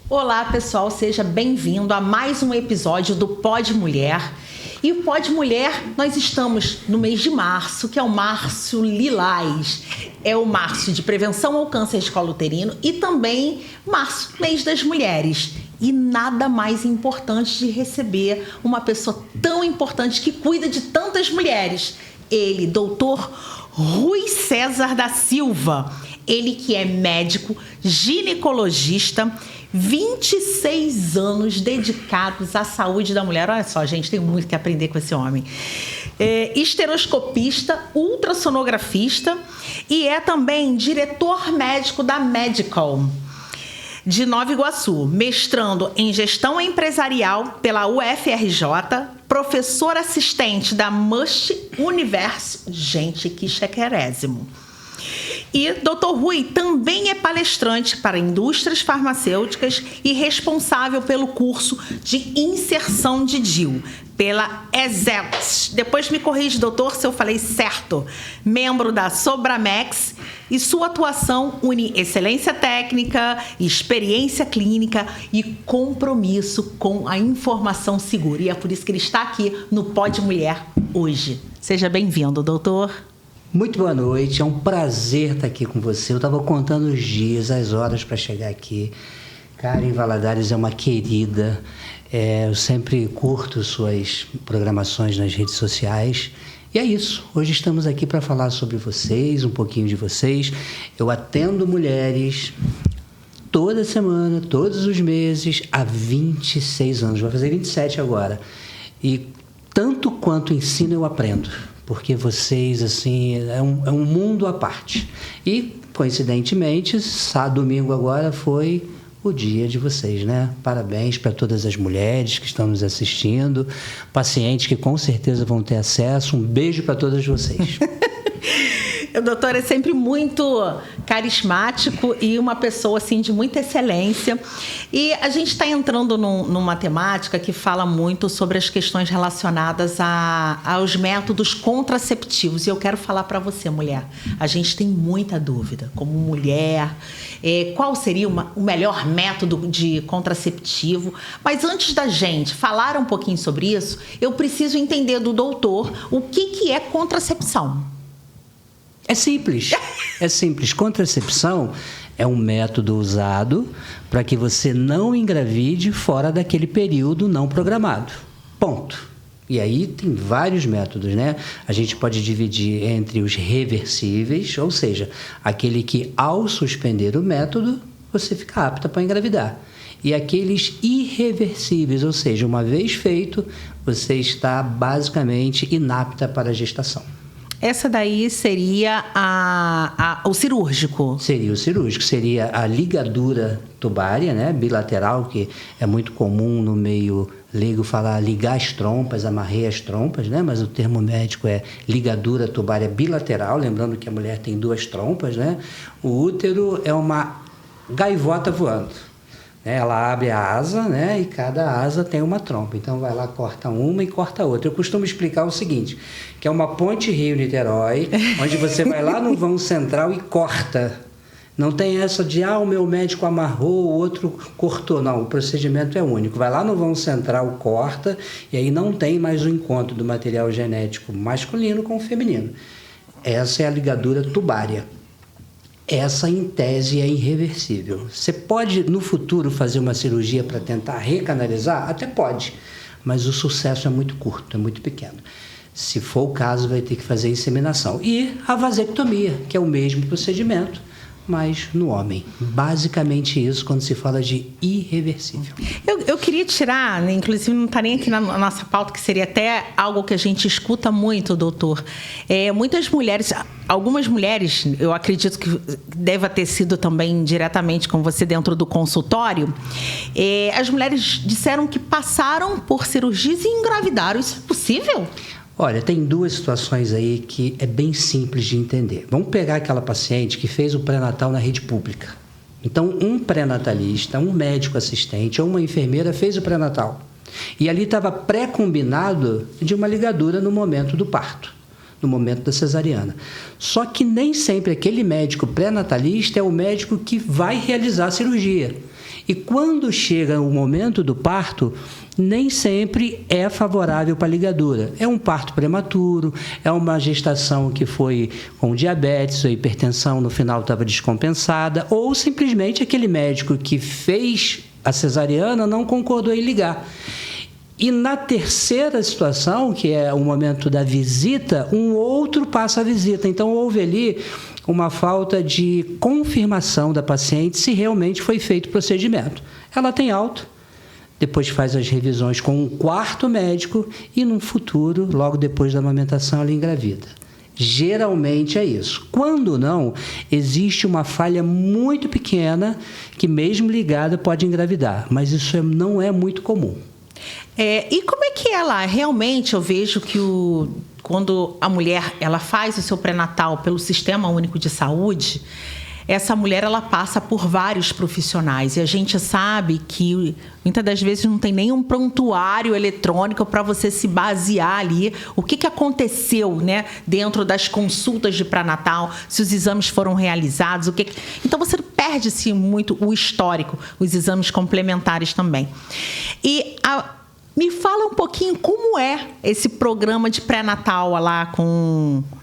Olá, pessoal, seja bem-vindo a mais um episódio do Pod Mulher. E o Pod Mulher, nós estamos no mês de março, que é o Março Lilás. É o março de prevenção ao câncer de colo uterino e também março, mês das mulheres. E nada mais importante de receber uma pessoa tão importante que cuida de tantas mulheres. Ele, doutor Rui César da Silva. Ele que é médico, ginecologista, 26 anos dedicados à saúde da mulher. Olha só, gente, tem muito que aprender com esse homem. Esteroscopista, ultrassonografista e é também diretor médico da Medical de Nova Iguaçu, mestrando em gestão empresarial pela UFRJ, professor assistente da Must Universe. Gente, que chiquérrimo. E Dr. Rui também é palestrante para indústrias farmacêuticas e responsável pelo curso de inserção de DIU, pela ESELS. Depois me corrige, doutor, se eu falei certo. Membro da Sobramex, e sua atuação une excelência técnica, experiência clínica e compromisso com a informação segura. E é por isso que ele está aqui no Pod Mulher hoje. Seja bem-vindo, doutor. Muito boa noite, é um prazer estar aqui com você. Eu estava contando os dias, as horas para chegar aqui. Karen Valadares é uma querida, eu sempre curto suas programações nas redes sociais. E é isso, hoje estamos aqui para falar sobre vocês, um pouquinho de vocês. Eu atendo mulheres toda semana, todos os meses, há 26 anos, vai fazer 27 agora. E tanto quanto ensino, eu aprendo. Porque vocês, assim, é um mundo à parte. E, coincidentemente, domingo agora foi o dia de vocês, né? Parabéns para todas as mulheres que estão nos assistindo, pacientes que com certeza vão ter acesso. Um beijo para todas vocês. O doutor é sempre muito carismático e uma pessoa assim, de muita excelência. E a gente está entrando numa temática que fala muito sobre as questões relacionadas aos métodos contraceptivos. E eu quero falar para você, mulher, a gente tem muita dúvida. Como mulher, qual seria o melhor método de contraceptivo? Mas antes da gente falar um pouquinho sobre isso, eu preciso entender do doutor o que é contracepção. É simples. Contracepção é um método usado para que você não engravide fora daquele período não programado. Ponto. E aí tem vários métodos, né? A gente pode dividir entre os reversíveis, ou seja, aquele que ao suspender o método, você fica apta para engravidar. E aqueles irreversíveis, ou seja, uma vez feito, você está basicamente inapta para a gestação. Essa daí seria o cirúrgico? Seria o cirúrgico, seria a ligadura tubária, né, bilateral, que é muito comum no meio leigo falar ligar as trompas, amarrei as trompas, né, mas o termo médico é ligadura tubária bilateral, lembrando que a mulher tem duas trompas, né, o útero é uma gaivota voando. Ela abre a asa, né? E cada asa tem uma trompa. Então, vai lá, corta uma e corta outra. Eu costumo explicar o seguinte, que é uma ponte Rio-Niterói, onde você vai lá no vão central e corta. Não tem essa de, o meu médico amarrou, o outro cortou. Não, o procedimento é único. Vai lá no vão central, corta, e aí não tem mais o encontro do material genético masculino com o feminino. Essa é a ligadura tubária. Essa, em tese, é irreversível. Você pode, no futuro, fazer uma cirurgia para tentar recanalizar? Até pode, mas o sucesso é muito curto, é muito pequeno. Se for o caso, vai ter que fazer inseminação. E a vasectomia, que é o mesmo procedimento, mas no homem. Basicamente isso quando se fala de irreversível. Eu queria tirar, né, inclusive não está nem aqui na nossa pauta, que seria até algo que a gente escuta muito, doutor. Muitas mulheres, algumas mulheres, eu acredito que deva ter sido também diretamente com você dentro do consultório, as mulheres disseram que passaram por cirurgias e engravidaram. Isso é possível? Olha, tem duas situações aí que é bem simples de entender. Vamos pegar aquela paciente que fez o pré-natal na rede pública. Então, um pré-natalista, um médico assistente ou uma enfermeira fez o pré-natal. E ali estava pré-combinado de uma ligadura no momento do parto, no momento da cesariana. Só que nem sempre aquele médico pré-natalista é o médico que vai realizar a cirurgia. E quando chega o momento do parto, nem sempre é favorável para a ligadura. É um parto prematuro, é uma gestação que foi com diabetes ou hipertensão, no final estava descompensada, ou simplesmente aquele médico que fez a cesariana não concordou em ligar. E na terceira situação, que é o momento da visita, um outro passa a visita. Então, houve ali uma falta de confirmação da paciente se realmente foi feito o procedimento. Ela tem alta, depois faz as revisões com um quarto médico e, no futuro, logo depois da amamentação, ela engravida. Geralmente é isso. Quando não, existe uma falha muito pequena que, mesmo ligada, pode engravidar. Mas isso não é muito comum. E como é que ela, realmente, eu vejo que quando a mulher ela faz o seu pré-natal pelo Sistema Único de Saúde, essa mulher ela passa por vários profissionais e a gente sabe que muitas das vezes não tem nenhum prontuário eletrônico para você se basear ali o que aconteceu, né, dentro das consultas de pré-natal, se os exames foram realizados, então você perde-se muito o histórico, os exames complementares também. Me fala um pouquinho como é esse programa de pré-natal lá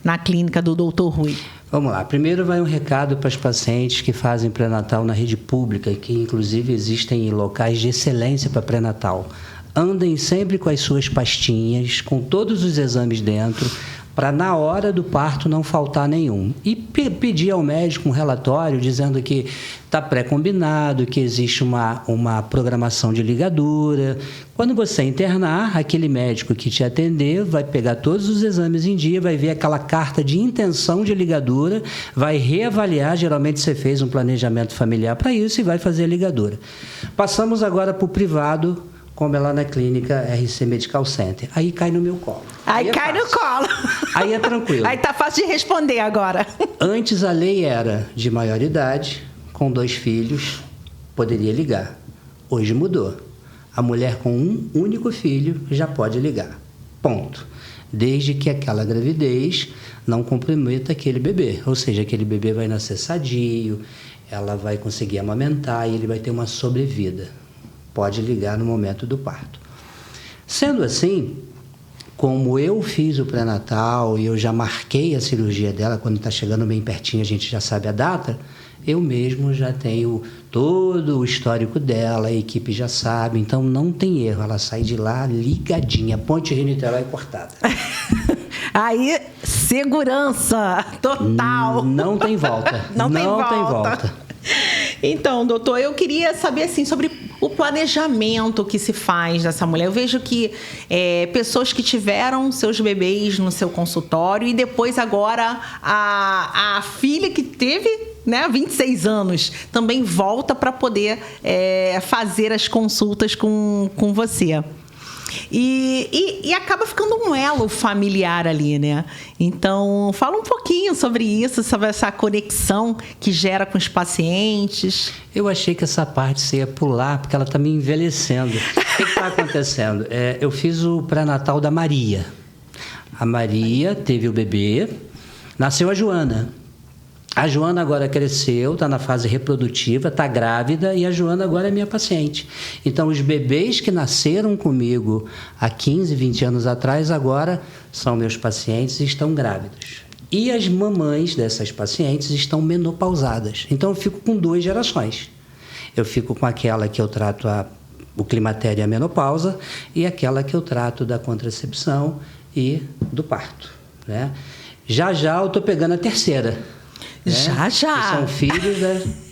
na clínica do Dr. Rui. Vamos lá. Primeiro vai um recado para as pacientes que fazem pré-natal na rede pública, que inclusive existem locais de excelência para pré-natal. Andem sempre com as suas pastinhas, com todos os exames dentro, para na hora do parto não faltar nenhum. E pedir ao médico um relatório dizendo que está pré-combinado, que existe uma programação de ligadura. Quando você internar, aquele médico que te atender vai pegar todos os exames em dia, vai ver aquela carta de intenção de ligadura, vai reavaliar, geralmente você fez um planejamento familiar para isso e vai fazer a ligadura. Passamos agora para o privado, como é lá na clínica RC Medical Center. Aí cai no meu colo. Aí cai no colo. Aí é tranquilo. Aí tá fácil de responder agora. Antes a lei era de maior idade, com 2 filhos, poderia ligar. Hoje mudou. A mulher com um único filho já pode ligar. Ponto. Desde que aquela gravidez não comprometa aquele bebê. Ou seja, aquele bebê vai nascer sadio, ela vai conseguir amamentar e ele vai ter uma sobrevida. Pode ligar no momento do parto. Sendo assim, como eu fiz o pré-natal e eu já marquei a cirurgia dela, quando está chegando bem pertinho a gente já sabe a data, eu mesmo já tenho todo o histórico dela, a equipe já sabe, então não tem erro, ela sai de lá ligadinha, ponte Rio-Niterói cortada. Aí, segurança total. Não tem volta. Não tem volta. Então, doutor, eu queria saber assim, sobre o planejamento que se faz dessa mulher. Eu vejo que pessoas que tiveram seus bebês no seu consultório e depois agora a filha que teve, né, 26 anos, também volta para poder fazer as consultas com você. E acaba ficando um elo familiar ali, né? Então, fala um pouquinho sobre isso, sobre essa conexão que gera com os pacientes. Eu achei que essa parte você ia pular, porque ela está me envelhecendo. O que está acontecendo? Eu fiz o pré-natal da Maria. A Maria teve o bebê, nasceu a Joana. A Joana agora cresceu, está na fase reprodutiva, está grávida e a Joana agora é minha paciente. Então, os bebês que nasceram comigo há 15, 20 anos atrás, agora são meus pacientes e estão grávidos. E as mamães dessas pacientes estão menopausadas. Então, eu fico com 2 gerações. Eu fico com aquela que eu trato o climatério e a menopausa e aquela que eu trato da contracepção e do parto, né? Já eu estou pegando a terceira. Já. Que são filhos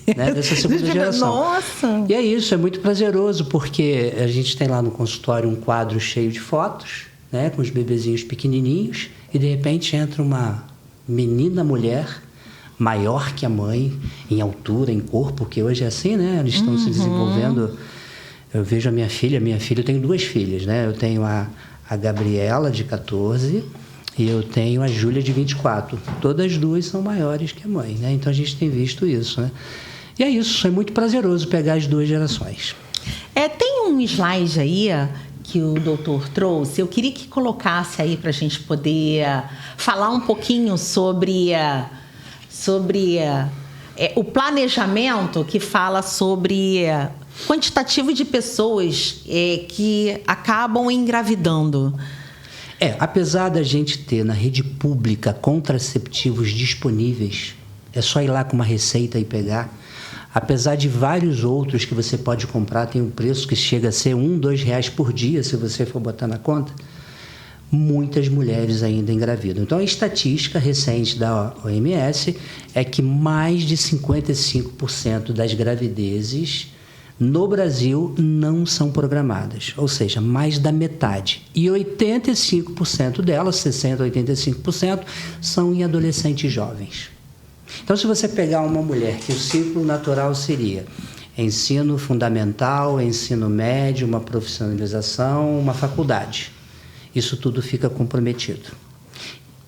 dessa segunda geração. Nossa! E é isso, é muito prazeroso, porque a gente tem lá no consultório um quadro cheio de fotos, né, com os bebezinhos pequenininhos, e de repente entra uma menina mulher, maior que a mãe, em altura, em corpo, porque hoje é assim, né? Eles estão se desenvolvendo. Eu vejo a minha filha, eu tenho 2 filhas, né? Eu tenho a Gabriela, de 14, e eu tenho a Júlia, de 24. Todas 2 são maiores que a mãe, né? Então, a gente tem visto isso, né? E é isso, é muito prazeroso pegar as 2 gerações. Tem um slide aí que o doutor trouxe. Eu queria que colocasse aí para a gente poder falar um pouquinho sobre o planejamento, que fala sobre quantitativo de pessoas que acabam engravidando? Apesar da gente ter na rede pública contraceptivos disponíveis, é só ir lá com uma receita e pegar. Apesar de vários outros que você pode comprar, tem um preço que chega a ser R$1, R$2 por dia, se você for botar na conta, muitas mulheres ainda engravidam. Então, a estatística recente da OMS é que mais de 55% das gravidezes no Brasil não são programadas, ou seja, mais da metade. E 85% delas, 60%, 85%, são em adolescentes jovens. Então, se você pegar uma mulher que o ciclo natural seria ensino fundamental, ensino médio, uma profissionalização, uma faculdade, isso tudo fica comprometido.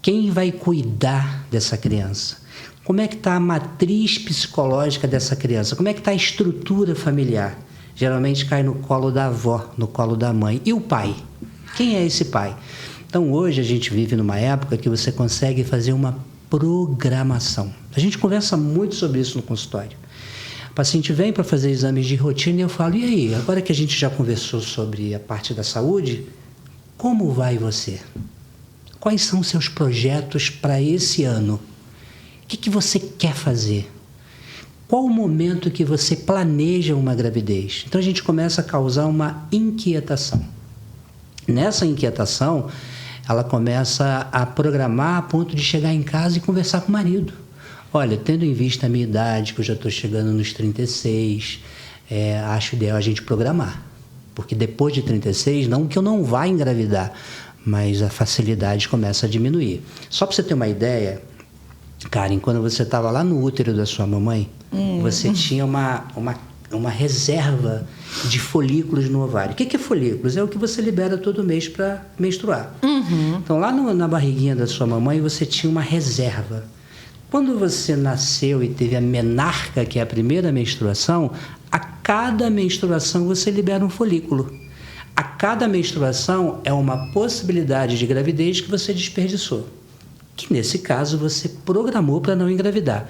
Quem vai cuidar dessa criança? Como é que está a matriz psicológica dessa criança? Como é que está a estrutura familiar? Geralmente cai no colo da avó, no colo da mãe. E o pai? Quem é esse pai? Então, hoje a gente vive numa época que você consegue fazer uma programação. A gente conversa muito sobre isso no consultório. O paciente vem para fazer exames de rotina e eu falo, e aí, agora que a gente já conversou sobre a parte da saúde, como vai você? Quais são os seus projetos para esse ano? O que você quer fazer? Qual o momento que você planeja uma gravidez? Então a gente começa a causar uma inquietação. Nessa inquietação, ela começa a programar a ponto de chegar em casa e conversar com o marido. Olha, tendo em vista a minha idade, que eu já estou chegando nos 36, acho ideal a gente programar. Porque depois de 36, não que eu não vá engravidar, mas a facilidade começa a diminuir. Só para você ter uma ideia, Karen, quando você estava lá no útero da sua mamãe, você tinha uma reserva de folículos no ovário. O que é folículos? É o que você libera todo mês para menstruar. Então, lá na barriguinha da sua mamãe, você tinha uma reserva. Quando você nasceu e teve a menarca, que é a primeira menstruação, a cada menstruação você libera um folículo. A cada menstruação é uma possibilidade de gravidez que você desperdiçou, que nesse caso você programou para não engravidar.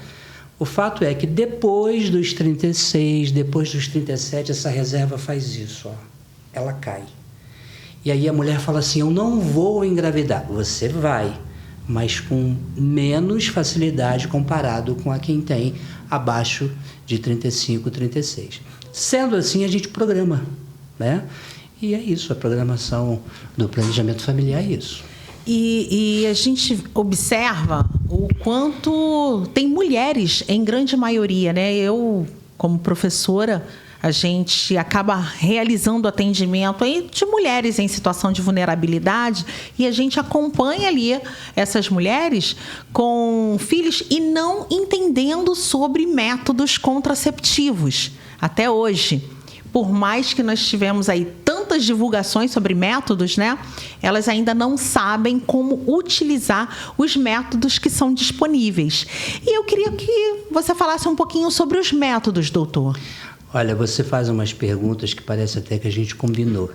O fato é que depois dos 36, depois dos 37, essa reserva faz isso, ó. Ela cai. E aí a mulher fala assim, eu não vou engravidar. Você vai, mas com menos facilidade comparado com a quem tem abaixo de 35, 36. Sendo assim, a gente programa, né? E é isso, a programação do planejamento familiar é isso. E a gente observa o quanto tem mulheres, em grande maioria, né? Eu, como professora, a gente acaba realizando atendimento aí de mulheres em situação de vulnerabilidade e a gente acompanha ali essas mulheres com filhos e não entendendo sobre métodos contraceptivos até hoje. Por mais que nós tivemos aí tantas divulgações sobre métodos, né? Elas ainda não sabem como utilizar os métodos que são disponíveis. E eu queria que você falasse um pouquinho sobre os métodos, doutor. Olha, você faz umas perguntas que parece até que a gente combinou,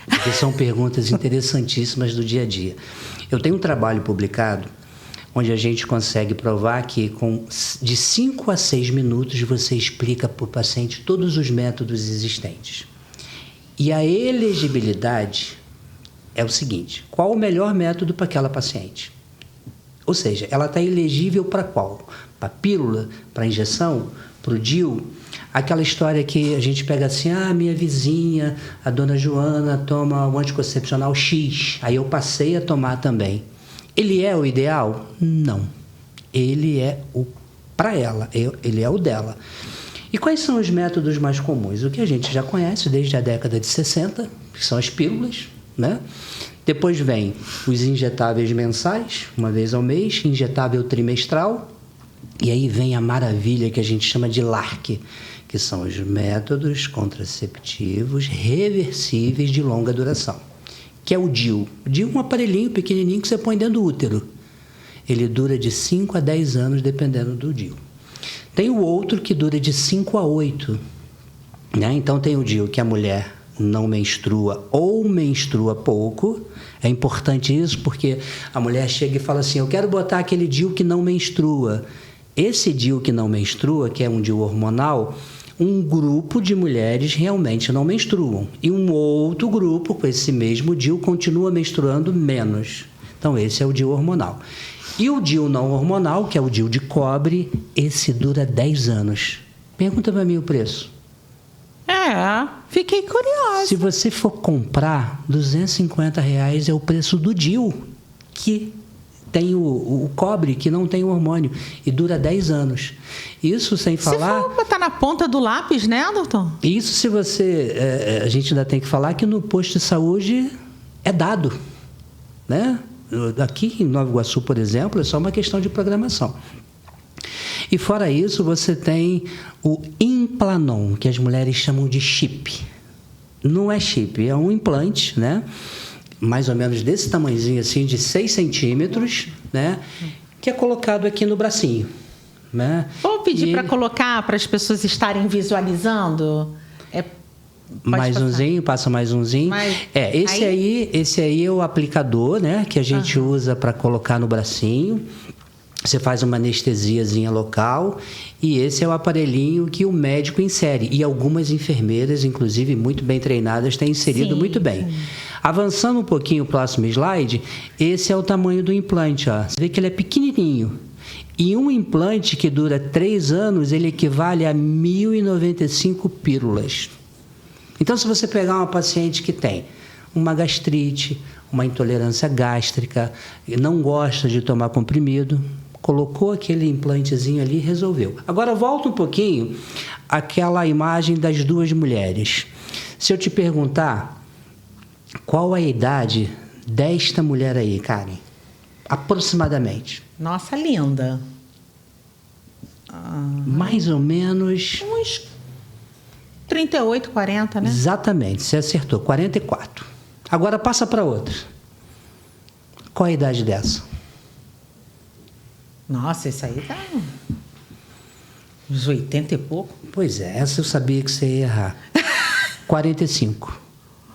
porque são perguntas interessantíssimas do dia a dia. Eu tenho um trabalho publicado onde a gente consegue provar que de 5 a 6 minutos você explica para o paciente todos os métodos existentes. E a elegibilidade é o seguinte, qual o melhor método para aquela paciente? Ou seja, ela está elegível para qual? Para pílula, para injeção, para o DIU? Aquela história que a gente pega assim, minha vizinha, a dona Joana, toma o anticoncepcional X, aí eu passei a tomar também. Ele é o ideal? Não. Ele é o para ela, ele é o dela. E quais são os métodos mais comuns? O que a gente já conhece desde a década de 60, que são as pílulas, né? Depois vem os injetáveis mensais, uma vez ao mês, injetável trimestral, e aí vem a maravilha que a gente chama de LARC, que são os métodos contraceptivos reversíveis de longa duração, que é o DIU. O DIU é um aparelhinho pequenininho que você põe dentro do útero. Ele dura de 5 a 10 anos, dependendo do DIU. Tem o outro que dura de 5 a 8. Né? Então, tem o DIU que a mulher não menstrua ou menstrua pouco. É importante isso porque a mulher chega e fala assim, eu quero botar aquele DIU que não menstrua. Esse DIU que não menstrua, que é um DIU hormonal, um grupo de mulheres realmente não menstruam e um outro grupo com esse mesmo DIU continua menstruando menos. Então esse é o DIU hormonal. E o DIU não hormonal, que é o DIU de cobre, esse dura 10 anos. Pergunta para mim o preço. Fiquei curiosa. Se você for comprar, R$250 é o preço do DIU, que tem o cobre, que não tem o hormônio, e dura 10 anos. Isso sem falar... Se for botar na ponta do lápis, né, doutor? Isso se você... a gente ainda tem que falar que no posto de saúde é dado, né? Aqui em Nova Iguaçu, por exemplo, é só uma questão de programação. E fora isso, você tem o Implanon, que as mulheres chamam de chip. Não é chip, é um implante, né? Mais ou menos desse tamanhozinho assim, de 6 centímetros, né? Que é colocado aqui no bracinho, né? Vou pedir para colocar, para as pessoas estarem visualizando. Mais passar. umzinho, passa mais umzinho. Esse aí é o aplicador, né? Que a gente usa para colocar no bracinho. Você faz uma anestesiazinha local e esse é o aparelhinho que o médico insere. E algumas enfermeiras, inclusive muito bem treinadas, têm inserido muito bem. Sim. Avançando um pouquinho o próximo slide, esse é o tamanho do implante. Ó. Você vê que ele é pequenininho. E um implante que dura 3 anos, ele equivale a 1.095 pílulas. Então, se você pegar uma paciente que tem uma gastrite, uma intolerância gástrica, e não gosta de tomar comprimido, colocou aquele implantezinho ali e resolveu. Agora, volta um pouquinho àquela imagem das 2 mulheres. Se eu te perguntar qual a idade desta mulher aí, Karen? Aproximadamente. Nossa, linda. Mais ou menos... Uns 38, 40, né? Exatamente, você acertou, 44. Agora passa para outra. Qual a idade dessa? Nossa, isso aí tá uns 80 e pouco. Pois é, essa eu sabia que você ia errar. 45.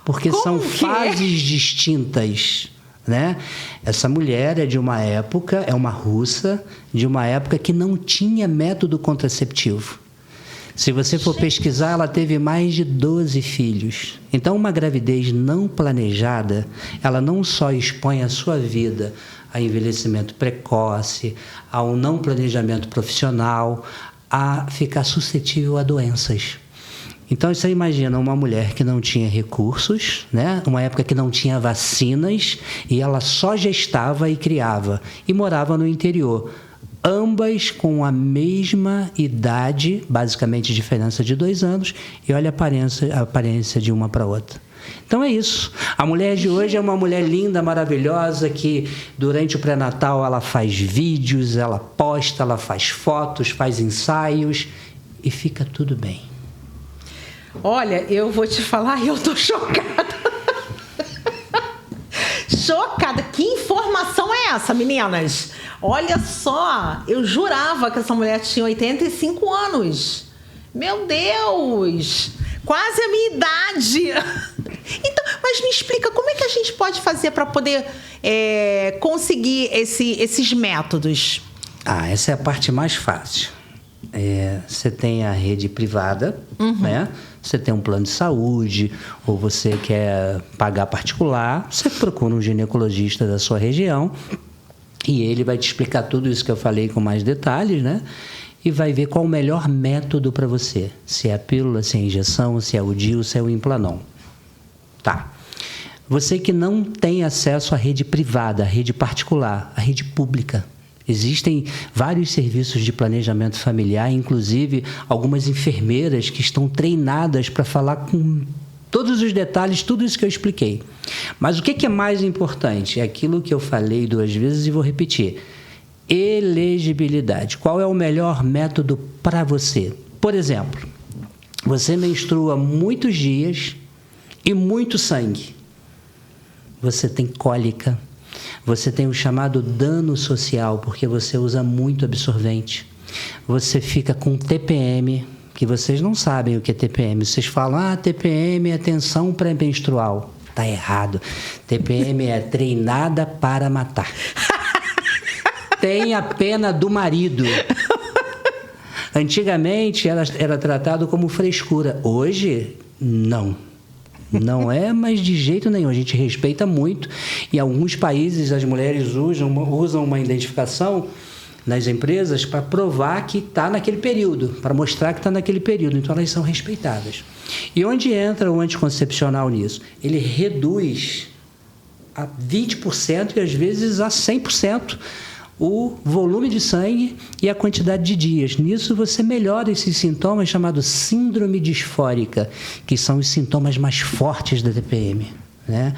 Porque são fases distintas, né? Essa mulher é de uma época, é uma russa, de uma época que não tinha método contraceptivo. Se você for pesquisar, ela teve mais de 12 filhos. Então, uma gravidez não planejada, ela não só expõe a sua vida a envelhecimento precoce, ao não planejamento profissional, a ficar suscetível a doenças. Então, você imagina uma mulher que não tinha recursos, né? Uma época que não tinha vacinas, e ela só gestava e criava, e morava no interior. Ambas com a mesma idade, basicamente diferença de 2 anos, e olha a aparência de uma para outra. Então é isso. A mulher de hoje é uma mulher linda, maravilhosa, que durante o pré-natal ela faz vídeos, ela posta, ela faz fotos, faz ensaios e fica tudo bem. Olha, eu vou te falar, eu tô chocada. Chocada. Que informação é essa, meninas? Olha só, eu jurava que essa mulher tinha 85 anos. Meu Deus! Quase a minha idade. Então, mas me explica, como é que a gente pode fazer para poder conseguir esses métodos? Essa é a parte mais fácil. Você tem a rede privada, né? Você tem um plano de saúde, ou você quer pagar particular, você procura um ginecologista da sua região e ele vai te explicar tudo isso que eu falei com mais detalhes, né? E vai ver qual o melhor método para você. Se é a pílula, se é a injeção, se é o DIU, se é o Implanon. Tá. Você que não tem acesso à rede privada, à rede particular, à rede pública. Existem vários serviços de planejamento familiar, inclusive algumas enfermeiras que estão treinadas para falar com todos os detalhes, tudo isso que eu expliquei. Mas o que é mais importante? É aquilo que eu falei 2 vezes e vou repetir. Elegibilidade. Qual é o melhor método para você? Por exemplo, você menstrua muitos dias e muito sangue. Você tem cólica. Você tem o chamado dano social, porque você usa muito absorvente. Você fica com TPM, que vocês não sabem o que é TPM. Vocês falam, TPM é tensão pré-menstrual. Está errado. TPM é treinada para matar. Tem a pena do marido. Antigamente era tratado como frescura. Hoje, não. Não é, mas de jeito nenhum. A gente respeita muito. Em alguns países, as mulheres usam uma identificação nas empresas para provar que está naquele período, para mostrar que está naquele período. Então, elas são respeitadas. E onde entra o anticoncepcional nisso? Ele reduz a 20% e, às vezes, a 100% o volume de sangue e a quantidade de dias. Nisso você melhora esses sintomas chamados síndrome disfórica, que são os sintomas mais fortes da TPM, né?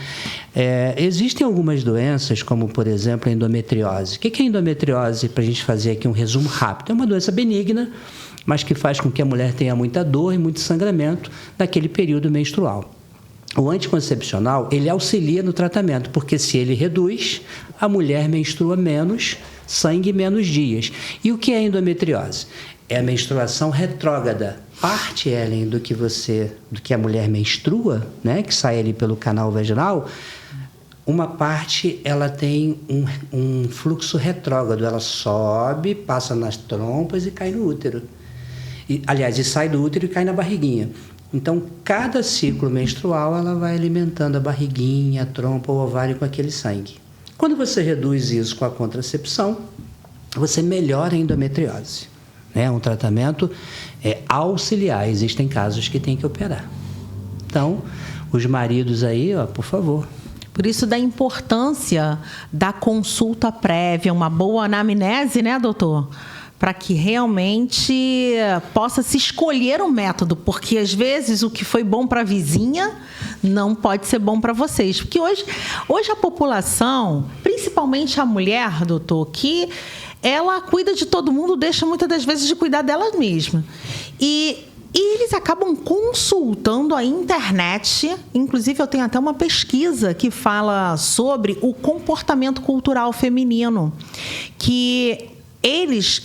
Existem algumas doenças, como, por exemplo, a endometriose. O que é endometriose? Para a gente fazer aqui um resumo rápido. É uma doença benigna, mas que faz com que a mulher tenha muita dor e muito sangramento naquele período menstrual. O anticoncepcional, ele auxilia no tratamento, porque se ele reduz, a mulher menstrua menos, sangue menos dias. E o que é endometriose? É a menstruação retrógrada. Parte, Ellen, do que a mulher menstrua, né, que sai ali pelo canal vaginal, uma parte ela tem um fluxo retrógrado. Ela sobe, passa nas trompas e cai no útero. E sai do útero e cai na barriguinha. Então, cada ciclo menstrual, ela vai alimentando a barriguinha, a trompa, o ovário com aquele sangue. Quando você reduz isso com a contracepção, você melhora a endometriose. É um tratamento auxiliar. Existem casos que tem que operar. Então, os maridos aí, por favor. Por isso da importância da consulta prévia, uma boa anamnese, né, doutor? Para que realmente possa se escolher um método, porque às vezes o que foi bom para a vizinha não pode ser bom para vocês. Porque hoje a população, principalmente a mulher, doutor, que ela cuida de todo mundo, deixa muitas das vezes de cuidar dela mesma. E eles acabam consultando a internet. Inclusive, eu tenho até uma pesquisa que fala sobre o comportamento cultural feminino, que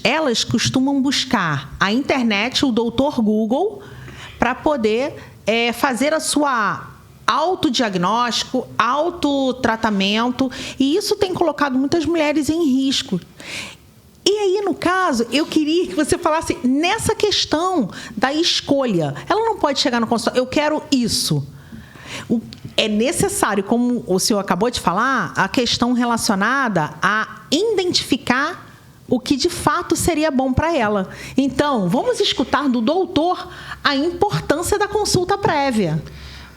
elas costumam buscar a internet, o doutor Google, para poder fazer a sua autodiagnóstico, autotratamento, e isso tem colocado muitas mulheres em risco. E aí, no caso, eu queria que você falasse nessa questão da escolha. Ela não pode chegar no consultório, eu quero isso. É necessário, como o senhor acabou de falar, a questão relacionada a identificar o que de fato seria bom para ela. Então, vamos escutar do doutor a importância da consulta prévia.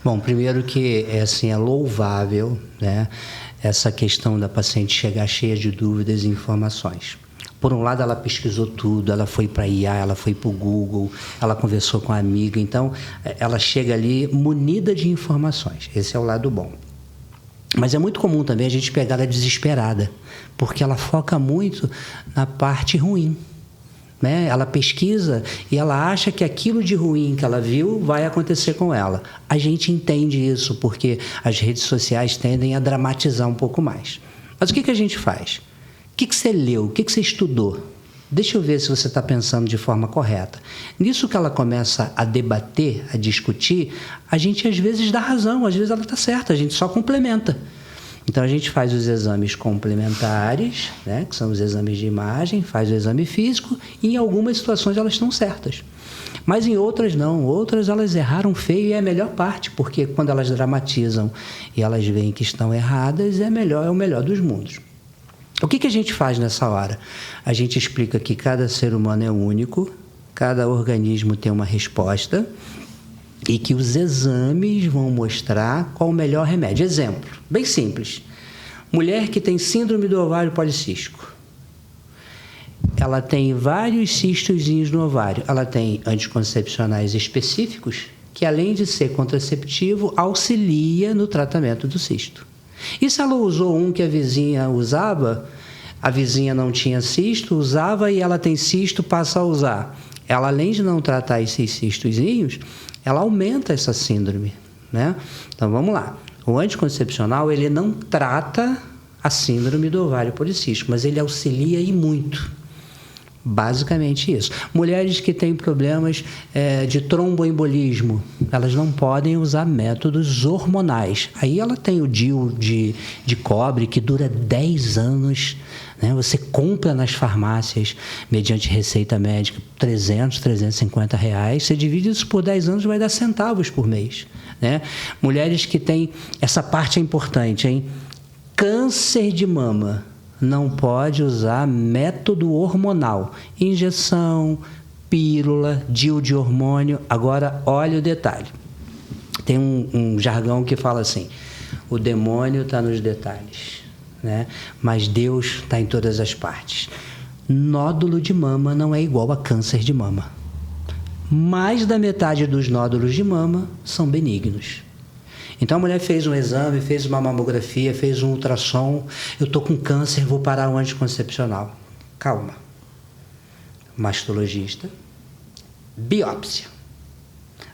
Bom, primeiro que é louvável, né, essa questão da paciente chegar cheia de dúvidas e informações. Por um lado, ela pesquisou tudo, ela foi para a IA, ela foi para o Google, ela conversou com a amiga, então ela chega ali munida de informações. Esse é o lado bom. Mas é muito comum também a gente pegar ela desesperada, porque ela foca muito na parte ruim, né? Ela pesquisa e ela acha que aquilo de ruim que ela viu vai acontecer com ela. A gente entende isso, porque as redes sociais tendem a dramatizar um pouco mais. Mas o que a gente faz? O que você leu? O que você estudou? Deixa eu ver se você está pensando de forma correta. Nisso que ela começa a debater, a discutir, a gente às vezes dá razão, às vezes ela está certa, a gente só complementa. Então a gente faz os exames complementares, né, que são os exames de imagem, faz o exame físico, e em algumas situações elas estão certas. Mas em outras não, outras elas erraram feio, e é a melhor parte, porque quando elas dramatizam e elas veem que estão erradas, é o melhor dos mundos. O que a gente faz nessa hora? A gente explica que cada ser humano é único, cada organismo tem uma resposta e que os exames vão mostrar qual o melhor remédio. Exemplo, bem simples. Mulher que tem síndrome do ovário policístico. Ela tem vários cistozinhos no ovário. Ela tem anticoncepcionais específicos que, além de ser contraceptivo, auxilia no tratamento do cisto. E se ela usou um que a vizinha usava, a vizinha não tinha cisto, usava, e ela tem cisto, passa a usar. Ela, além de não tratar esses cistozinhos, ela aumenta essa síndrome, né? Então, vamos lá. O anticoncepcional, ele não trata a síndrome do ovário policístico, mas ele auxilia e muito. Basicamente isso. Mulheres que têm problemas de tromboembolismo, elas não podem usar métodos hormonais. Aí ela tem o DIU de cobre, que dura 10 anos né? Você compra nas farmácias, mediante receita médica, 300, 350 reais. Você divide isso por 10 anos, vai dar centavos por mês, né? Mulheres que têm... Essa parte é importante, hein? Câncer de mama. Não pode usar método hormonal. Injeção, pílula, DIU de hormônio. Agora, olha o detalhe. Tem um jargão que fala assim: o demônio está nos detalhes, né? Mas Deus está em todas as partes. Nódulo de mama não é igual a câncer de mama. Mais da metade dos nódulos de mama são benignos. Então a mulher fez um exame, fez uma mamografia, fez um ultrassom. Eu estou com câncer, vou parar o anticoncepcional. Calma. Mastologista. Biópsia.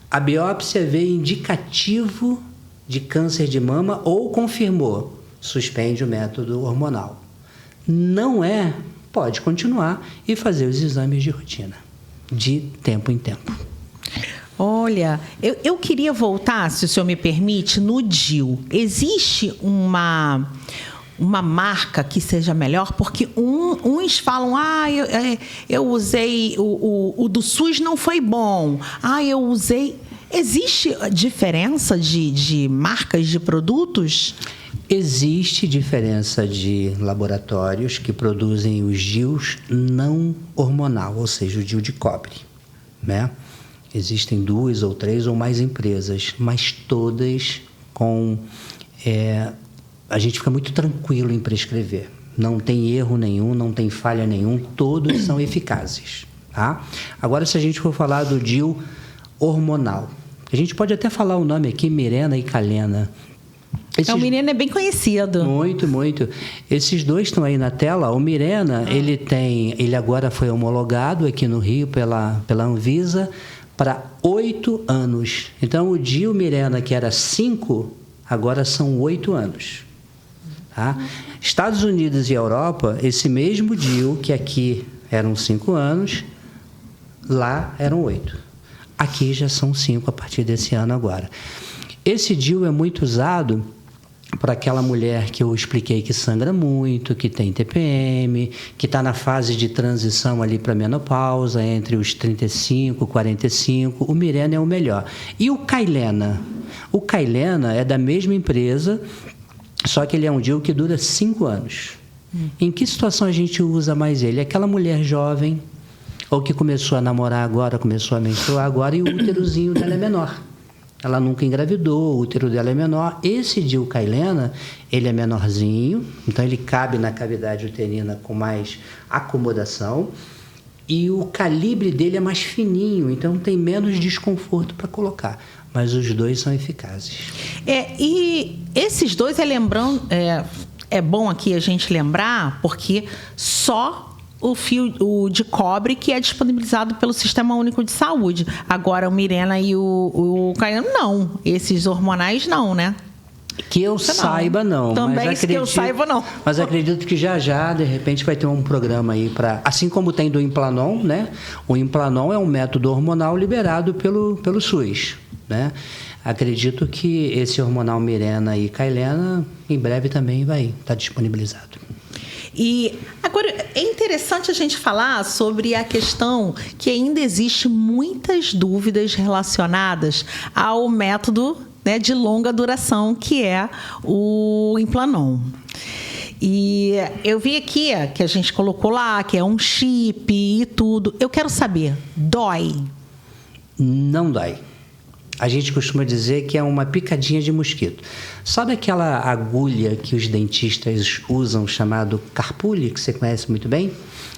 A biópsia veio indicativo de câncer de mama ou confirmou, suspende o método hormonal. Não é, pode continuar e fazer os exames de rotina, de tempo em tempo. Olha, eu queria voltar, se o senhor me permite, no DIU. Existe uma marca que seja melhor? Porque uns falam, eu usei, o do SUS não foi bom. Eu usei... Existe diferença de marcas de produtos? Existe diferença de laboratórios que produzem os DIUs não hormonal, ou seja, o DIU de cobre, né? Existem 2 ou 3 ou mais empresas, mas todas com... a gente fica muito tranquilo em prescrever. Não tem erro nenhum, não tem falha nenhum, todos são eficazes, tá? Agora, se a gente for falar do DIU hormonal, a gente pode até falar o nome aqui, Mirena e Kalena. O Mirena é bem conhecido. Muito, muito. Esses 2 estão aí na tela. O Mirena, ele agora foi homologado aqui no Rio pela Anvisa para 8 anos. Então, o DIU Mirena, que era 5, agora são 8 anos. Tá? Estados Unidos e Europa, esse mesmo DIU, que aqui eram 5 anos, lá eram 8. Aqui já são 5 a partir desse ano agora. Esse DIU é muito usado para aquela mulher que eu expliquei que sangra muito, que tem TPM, que está na fase de transição ali para menopausa, entre os 35 e 45. O Mirena é o melhor. E o Kalena? O Kalena é da mesma empresa, só que ele é um DIU que dura 5 anos. Em que situação a gente usa mais ele? Aquela mulher jovem, ou que começou a namorar agora, começou a menstruar agora, e o úterozinho dela é menor. Ela nunca engravidou, o útero dela é menor. Esse DIU Kalena, ele é menorzinho, então ele cabe na cavidade uterina com mais acomodação, e o calibre dele é mais fininho, então tem menos desconforto para colocar. Mas os 2 são eficazes. E esses 2, é bom aqui a gente lembrar, porque só o fio de cobre que é disponibilizado pelo Sistema Único de Saúde. Agora, o Mirena e o Kalena, não. Esses hormonais, não, né? Que eu saiba, não. Também mas que eu saiba, não. Mas acredito que já, de repente, vai ter um programa aí para... Assim como tem do Implanon, né? O Implanon é um método hormonal liberado pelo SUS, né? Acredito que esse hormonal Mirena e Kalena, em breve também vai estar disponibilizado. E agora é interessante a gente falar sobre a questão que ainda existe muitas dúvidas relacionadas ao método, né, de longa duração, que é o Implanon. E eu vi aqui que a gente colocou lá, que é um chip e tudo. Eu quero saber, dói? Não dói. A gente costuma dizer que é uma picadinha de mosquito. Sabe aquela agulha que os dentistas usam, chamado carpule, que você conhece muito bem?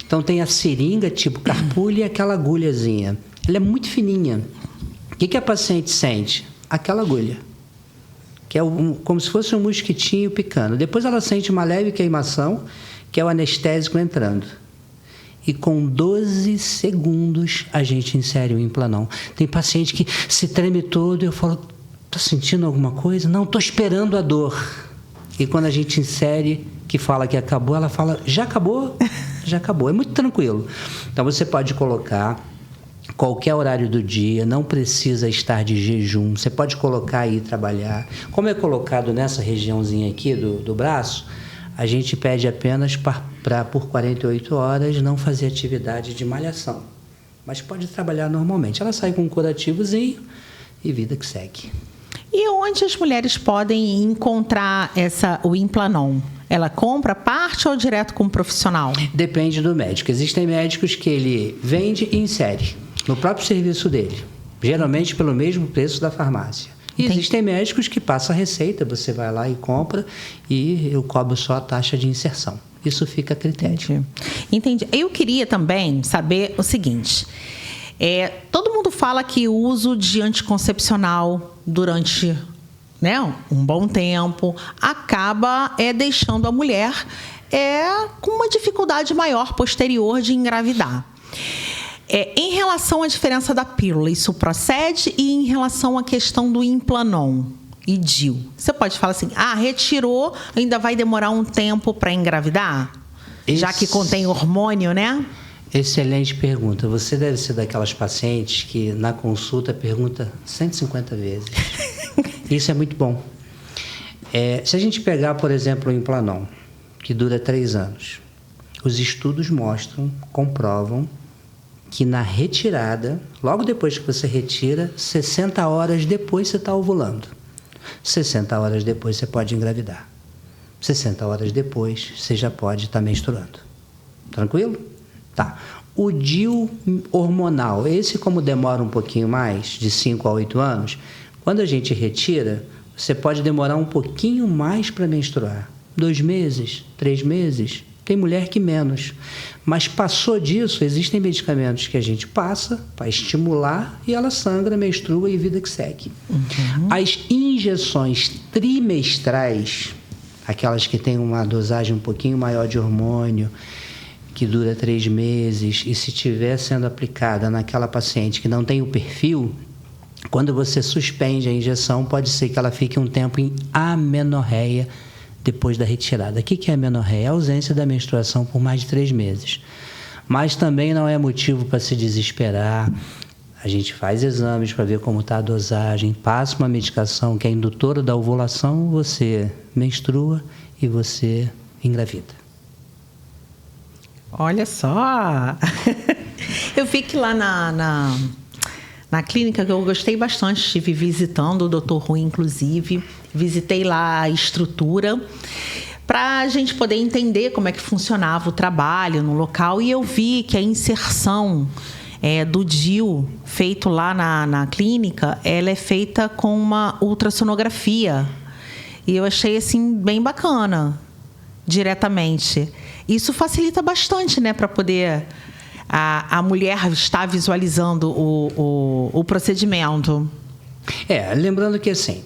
Então tem a seringa tipo carpule e aquela agulhazinha. Ela é muito fininha. O que a paciente sente? Aquela agulha, que é como se fosse um mosquitinho picando. Depois ela sente uma leve queimação, que é o anestésico entrando. E com 12 segundos a gente insere o Implanon. Tem paciente que se treme todo e eu falo, tá sentindo alguma coisa? Não, tô esperando a dor. E quando a gente insere, que fala que acabou, ela fala, já acabou? Já acabou. É muito tranquilo. Então você pode colocar qualquer horário do dia, não precisa estar de jejum. Você pode colocar e ir trabalhar. Como é colocado nessa regiãozinha aqui do braço, a gente pede apenas para por 48 horas não fazer atividade de malhação. Mas pode trabalhar normalmente. Ela sai com um curativozinho e vida que segue. E onde as mulheres podem encontrar o Implanon? Ela compra parte ou direto com um profissional? Depende do médico. Existem médicos que ele vende e insere no próprio serviço dele, geralmente pelo mesmo preço da farmácia. E existem médicos que passam a receita, você vai lá e compra e eu cobro só a taxa de inserção. Isso fica a critério. Entendi. Eu queria também saber o seguinte... todo mundo fala que o uso de anticoncepcional durante, né, um bom tempo acaba deixando a mulher com uma dificuldade maior posterior de engravidar. Em relação à diferença da pílula, isso procede? E em relação à questão do Implanon e DIU? Você pode falar assim, retirou, ainda vai demorar um tempo para engravidar? Já que contém hormônio, né? Excelente pergunta. Você deve ser daquelas pacientes que na consulta pergunta 150 vezes. Isso é muito bom. Se a gente pegar, por exemplo, o Implanon, que dura 3 anos, os estudos comprovam que na retirada, logo depois que você retira, 60 horas depois você está ovulando. 60 horas depois você pode engravidar. 60 horas depois você já pode estar menstruando. Tranquilo? Tá. O DIU hormonal, esse como demora um pouquinho mais, de 5 a 8 anos, quando a gente retira, você pode demorar um pouquinho mais para menstruar. 2 meses, 3 meses, tem mulher que menos. Mas passou disso, existem medicamentos que a gente passa para estimular e ela sangra, menstrua e vida que segue. Uhum. As injeções trimestrais, aquelas que têm uma dosagem um pouquinho maior de hormônio, que dura 3 meses, e se estiver sendo aplicada naquela paciente que não tem o perfil, quando você suspende a injeção, pode ser que ela fique um tempo em amenorreia depois da retirada. O que é amenorreia? A ausência da menstruação por mais de 3 meses. Mas também não é motivo para se desesperar. A gente faz exames para ver como está a dosagem, passa uma medicação que é indutora da ovulação, você menstrua e você engravida. Olha só! Eu vi que lá na clínica, que eu gostei bastante, estive visitando o Dr. Rui, inclusive, visitei lá a estrutura para a gente poder entender como é que funcionava o trabalho no local, e eu vi que a inserção do DIU feito lá na clínica, ela é feita com uma ultrassonografia, e eu achei assim bem bacana, diretamente. Isso facilita bastante, né, para poder a mulher estar visualizando o procedimento. Lembrando que assim,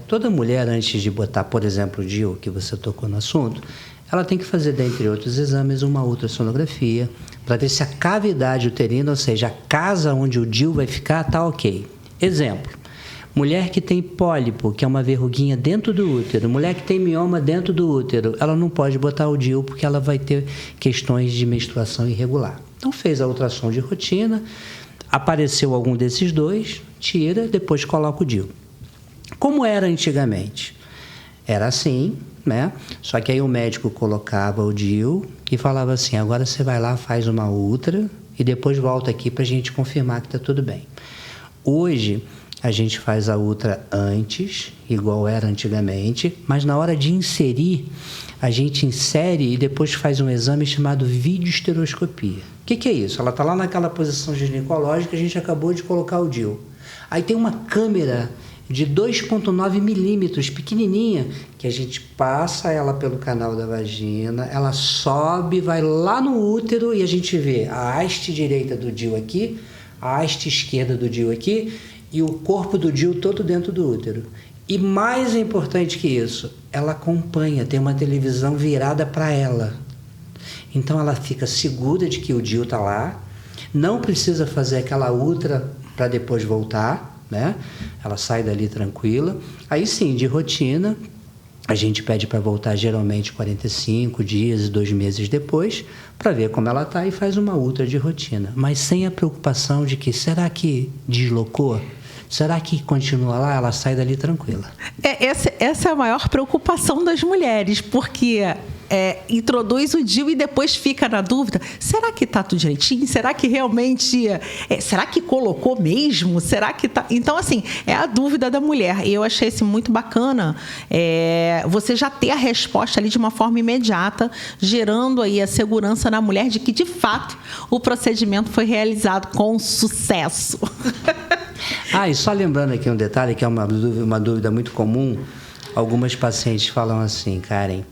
toda mulher, antes de botar, por exemplo, o DIU, que você tocou no assunto, ela tem que fazer, dentre outros exames, uma ultrassonografia para ver se a cavidade uterina, ou seja, a casa onde o DIU vai ficar, está ok. Exemplo, mulher que tem pólipo, que é uma verruguinha dentro do útero, mulher que tem mioma dentro do útero, ela não pode botar o DIU porque ela vai ter questões de menstruação irregular. Então fez a ultrassom de rotina, apareceu algum desses dois, tira, depois coloca o DIU. Como era antigamente? Era assim, né? Só que aí o médico colocava o DIU e falava assim, agora você vai lá, faz uma ultra e depois volta aqui para a gente confirmar que está tudo bem. Hoje, a gente faz a ultra antes, igual era antigamente, mas na hora de inserir, a gente insere e depois faz um exame chamado videoestereoscopia. O que é isso? Ela está lá naquela posição ginecológica, a gente acabou de colocar o DIU. Aí tem uma câmera de 2,9 milímetros, pequenininha, que a gente passa ela pelo canal da vagina, ela sobe, vai lá no útero e a gente vê a haste direita do DIU aqui, a haste esquerda do DIU aqui, e o corpo do DIU todo dentro do útero. E mais importante que isso, ela acompanha, tem uma televisão virada para ela. Então ela fica segura de que o DIU está lá, não precisa fazer aquela ultra para depois voltar, né? Ela sai dali tranquila. Aí sim, de rotina, a gente pede para voltar geralmente 45 dias e 2 meses depois, para ver como ela está e faz uma ultra de rotina. Mas sem a preocupação de que, será que deslocou? Será que continua lá? Ela sai dali tranquila. Essa é a maior preocupação das mulheres, porque introduz o DIU e depois fica na dúvida, será que tá tudo direitinho? Será que realmente... será que colocou mesmo? Será que tá... Então, assim, é a dúvida da mulher. E eu achei assim, muito bacana você já ter a resposta ali de uma forma imediata, gerando aí a segurança na mulher de que, de fato, o procedimento foi realizado com sucesso. E só lembrando aqui um detalhe, que é uma dúvida muito comum. Algumas pacientes falam assim, Karen,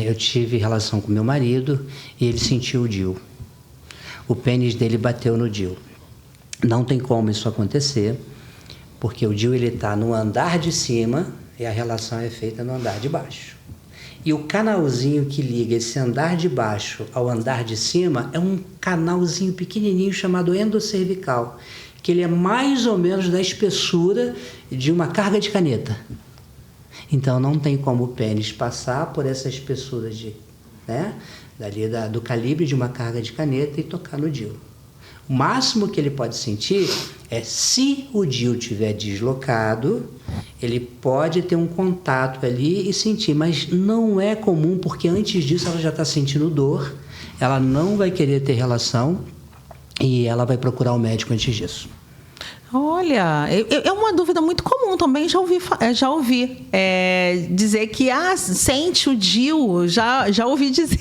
eu tive relação com meu marido e ele sentiu o DIU. O pênis dele bateu no DIU. Não tem como isso acontecer, porque o DIU está no andar de cima e a relação é feita no andar de baixo. E o canalzinho que liga esse andar de baixo ao andar de cima é um canalzinho pequenininho chamado endocervical, que ele é mais ou menos da espessura de uma carga de caneta. Então, não tem como o pênis passar por essa espessura do calibre de uma carga de caneta e tocar no DIU. O máximo que ele pode sentir é, se o DIU estiver deslocado, ele pode ter um contato ali e sentir, mas não é comum, porque antes disso ela já está sentindo dor, ela não vai querer ter relação e ela vai procurar o médico antes disso. Olha, é uma dúvida muito comum também, já ouvi dizer que sente o DIU, já ouvi dizer.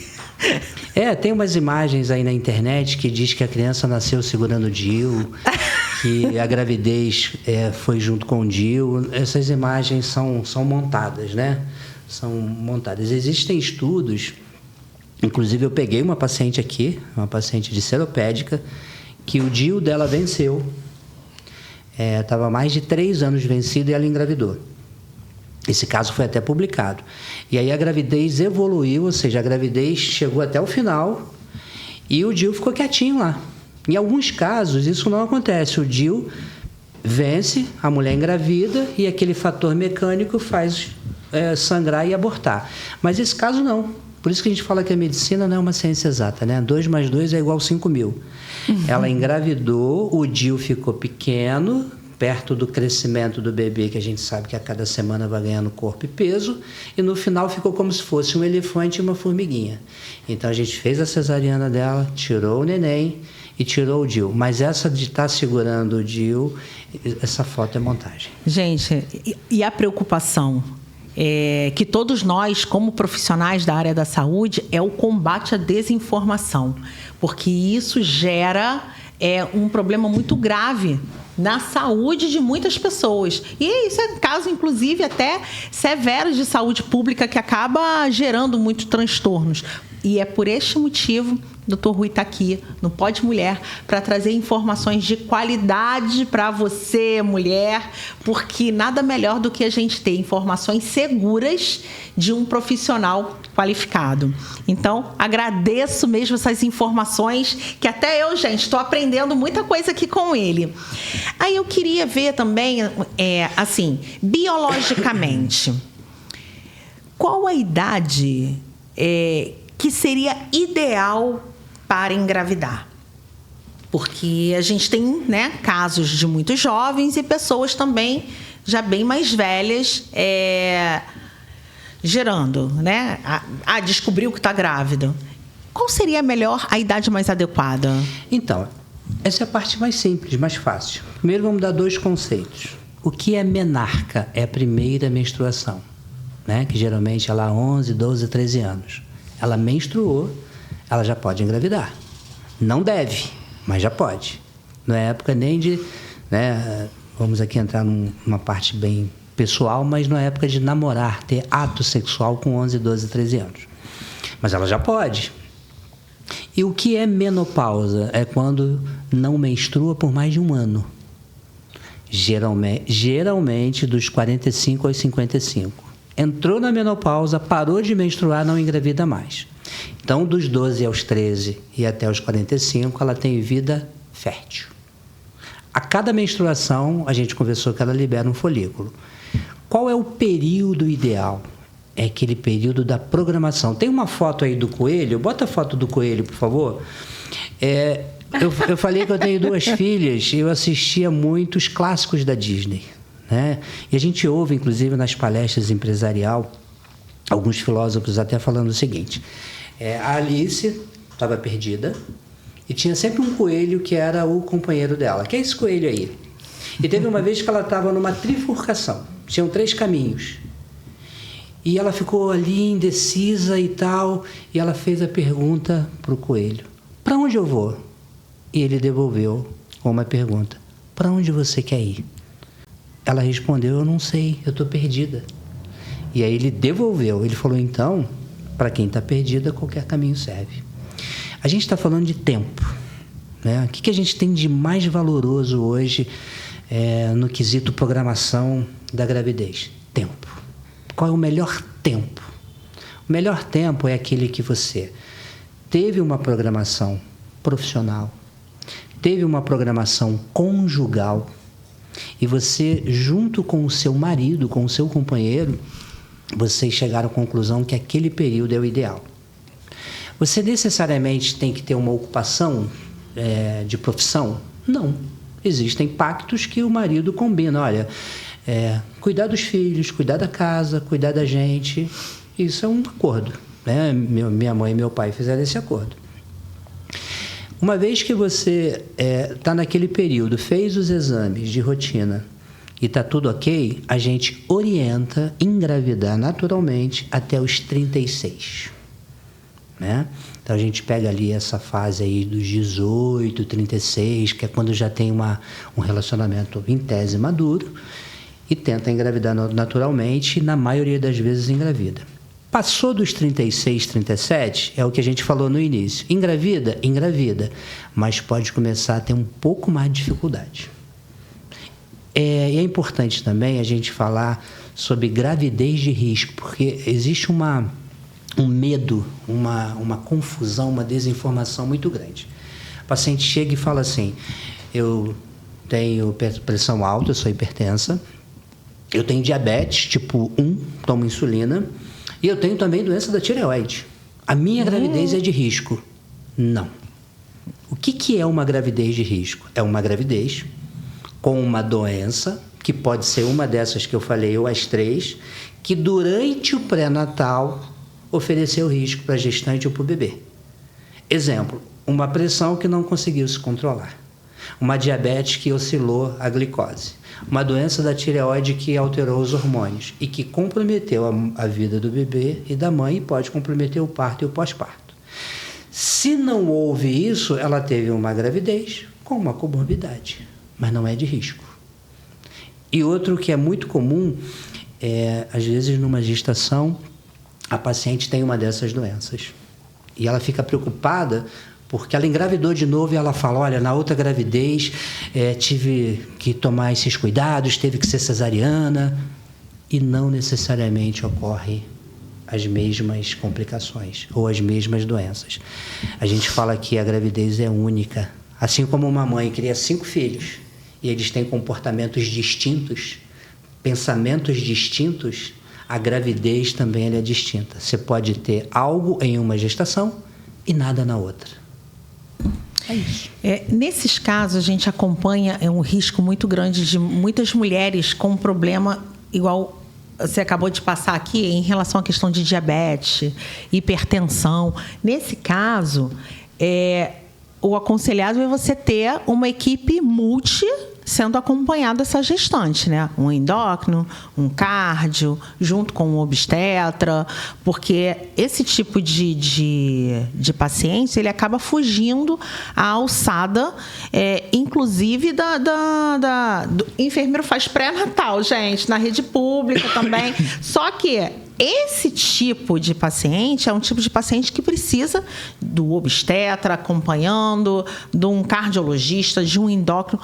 Tem umas imagens aí na internet que diz que a criança nasceu segurando o DIU, que a gravidez foi junto com o DIU. Essas imagens são montadas, né? São montadas. Existem estudos, inclusive eu peguei uma paciente aqui, uma paciente de seropédica, que o DIU dela venceu. Estava mais de 3 anos vencido e ela engravidou. Esse caso foi até publicado. E aí a gravidez evoluiu, ou seja, a gravidez chegou até o final e o DIU ficou quietinho lá. Em alguns casos isso não acontece. O DIU vence, a mulher engravida e aquele fator mecânico faz sangrar e abortar. Mas esse caso não. Por isso que a gente fala que a medicina não é uma ciência exata, né? 2 mais 2 é igual a 5.000. Ela engravidou, o DIU ficou pequeno, perto do crescimento do bebê, que a gente sabe que a cada semana vai ganhando corpo e peso, e no final ficou como se fosse um elefante e uma formiguinha. Então a gente fez a cesariana dela, tirou o neném e tirou o DIU. Mas essa de estar segurando o DIU, essa foto é montagem. Gente, e a preocupação que todos nós, como profissionais da área da saúde, é o combate à desinformação, porque isso gera um problema muito grave na saúde de muitas pessoas. E isso é caso, inclusive, até severos de saúde pública, que acaba gerando muitos transtornos. E é por este motivo, Dr. Rui está aqui no Pode Mulher para trazer informações de qualidade para você, mulher, porque nada melhor do que a gente ter informações seguras de um profissional qualificado. Então, agradeço mesmo essas informações, que até eu, gente, estou aprendendo muita coisa aqui com ele. Aí eu queria ver também, assim, biologicamente, qual a idade que seria ideal para engravidar? Porque a gente tem, né, casos de muitos jovens e pessoas também já bem mais velhas gerando, né? Descobriu que está grávida. Qual seria a idade mais adequada? Então, essa é a parte mais simples, mais fácil. Primeiro vamos dar 2 conceitos. O que é menarca? É a primeira menstruação, né? Que geralmente é lá 11, 12, 13 anos. Ela menstruou, ela já pode engravidar. Não deve, mas já pode. Não é época nem de... né, vamos aqui entrar numa parte bem pessoal, mas não é época de namorar, ter ato sexual com 11, 12, 13 anos. Mas ela já pode. E o que é menopausa? É quando não menstrua por mais de 1 ano. Geralmente dos 45 aos 55. Entrou na menopausa, parou de menstruar, não engravida mais. Então, dos 12 aos 13 e até os 45, ela tem vida fértil. A cada menstruação, a gente conversou que ela libera um folículo. Qual é o período ideal? É aquele período da programação. Tem uma foto aí do coelho? Bota a foto do coelho, por favor. Eu falei que eu tenho 2 filhas e eu assistia muitos clássicos da Disney, né? E a gente ouve, inclusive, nas palestras empresarial, alguns filósofos até falando o seguinte, a Alice estava perdida e tinha sempre um coelho que era o companheiro dela. Que é esse coelho aí? E teve uma vez que ela estava numa trifurcação, tinham 3 caminhos. E ela ficou ali indecisa e tal, e ela fez a pergunta para o coelho: para onde eu vou? E ele devolveu com uma pergunta: para onde você quer ir? Ela respondeu: eu não sei, eu estou perdida. E aí ele devolveu, ele falou: então, para quem está perdida, qualquer caminho serve. A gente está falando de tempo, né? O que a gente tem de mais valoroso hoje no quesito programação da gravidez? Tempo. Qual é o melhor tempo? O melhor tempo é aquele que você teve uma programação profissional, teve uma programação conjugal, e você, junto com o seu marido, com o seu companheiro, vocês chegaram à conclusão que aquele período é o ideal. Você necessariamente tem que ter uma ocupação de profissão? Não. Existem pactos que o marido combina. Olha, cuidar dos filhos, cuidar da casa, cuidar da gente, isso é um acordo, né? Minha mãe e meu pai fizeram esse acordo. Uma vez que você está naquele período, fez os exames de rotina e está tudo ok, a gente orienta engravidar naturalmente até os 36. Né? Então a gente pega ali essa fase aí dos 18, 36, que é quando já tem um relacionamento em tese maduro, e tenta engravidar naturalmente, e na maioria das vezes engravida. Passou dos 36, 37, é o que a gente falou no início. Engravida? Engravida, mas pode começar a ter um pouco mais de dificuldade. E é importante também a gente falar sobre gravidez de risco, porque existe um medo, uma confusão, uma desinformação muito grande. O paciente chega e fala assim: eu tenho pressão alta, eu sou hipertensa, eu tenho diabetes tipo 1, tomo insulina, e eu tenho também doença da tireoide. A minha gravidez é de risco. Não. O que é uma gravidez de risco? É uma gravidez com uma doença, que pode ser uma dessas que eu falei, ou as 3, que durante o pré-natal ofereceu risco para a gestante ou para o bebê. Exemplo, uma pressão que não conseguiu se controlar, uma diabetes que oscilou a glicose, uma doença da tireoide que alterou os hormônios e que comprometeu a vida do bebê e da mãe, e pode comprometer o parto e o pós-parto. Se não houve isso, ela teve uma gravidez com uma comorbidade, mas não é de risco. E outro que é muito comum, às vezes numa gestação, a paciente tem uma dessas doenças e ela fica preocupada porque ela engravidou de novo e ela fala: olha, na outra gravidez tive que tomar esses cuidados, teve que ser cesariana, e não necessariamente ocorre as mesmas complicações ou as mesmas doenças. A gente fala que a gravidez é única, assim como uma mãe cria 5 filhos e eles têm comportamentos distintos, pensamentos distintos, a gravidez também é distinta. Você pode ter algo em uma gestação e nada na outra. É isso. Nesses casos, a gente acompanha um risco muito grande de muitas mulheres com problema igual você acabou de passar aqui em relação à questão de diabetes, hipertensão. Nesse caso, o aconselhável é você ter uma equipe multi sendo acompanhada essa gestante, né? Um endócrino, um cardio, junto com um obstetra, porque esse tipo de paciente, ele acaba fugindo à alçada, inclusive do enfermeiro faz pré-natal, gente, na rede pública também. Só que esse tipo de paciente é um tipo de paciente que precisa do obstetra acompanhando, de um cardiologista, de um endócrino,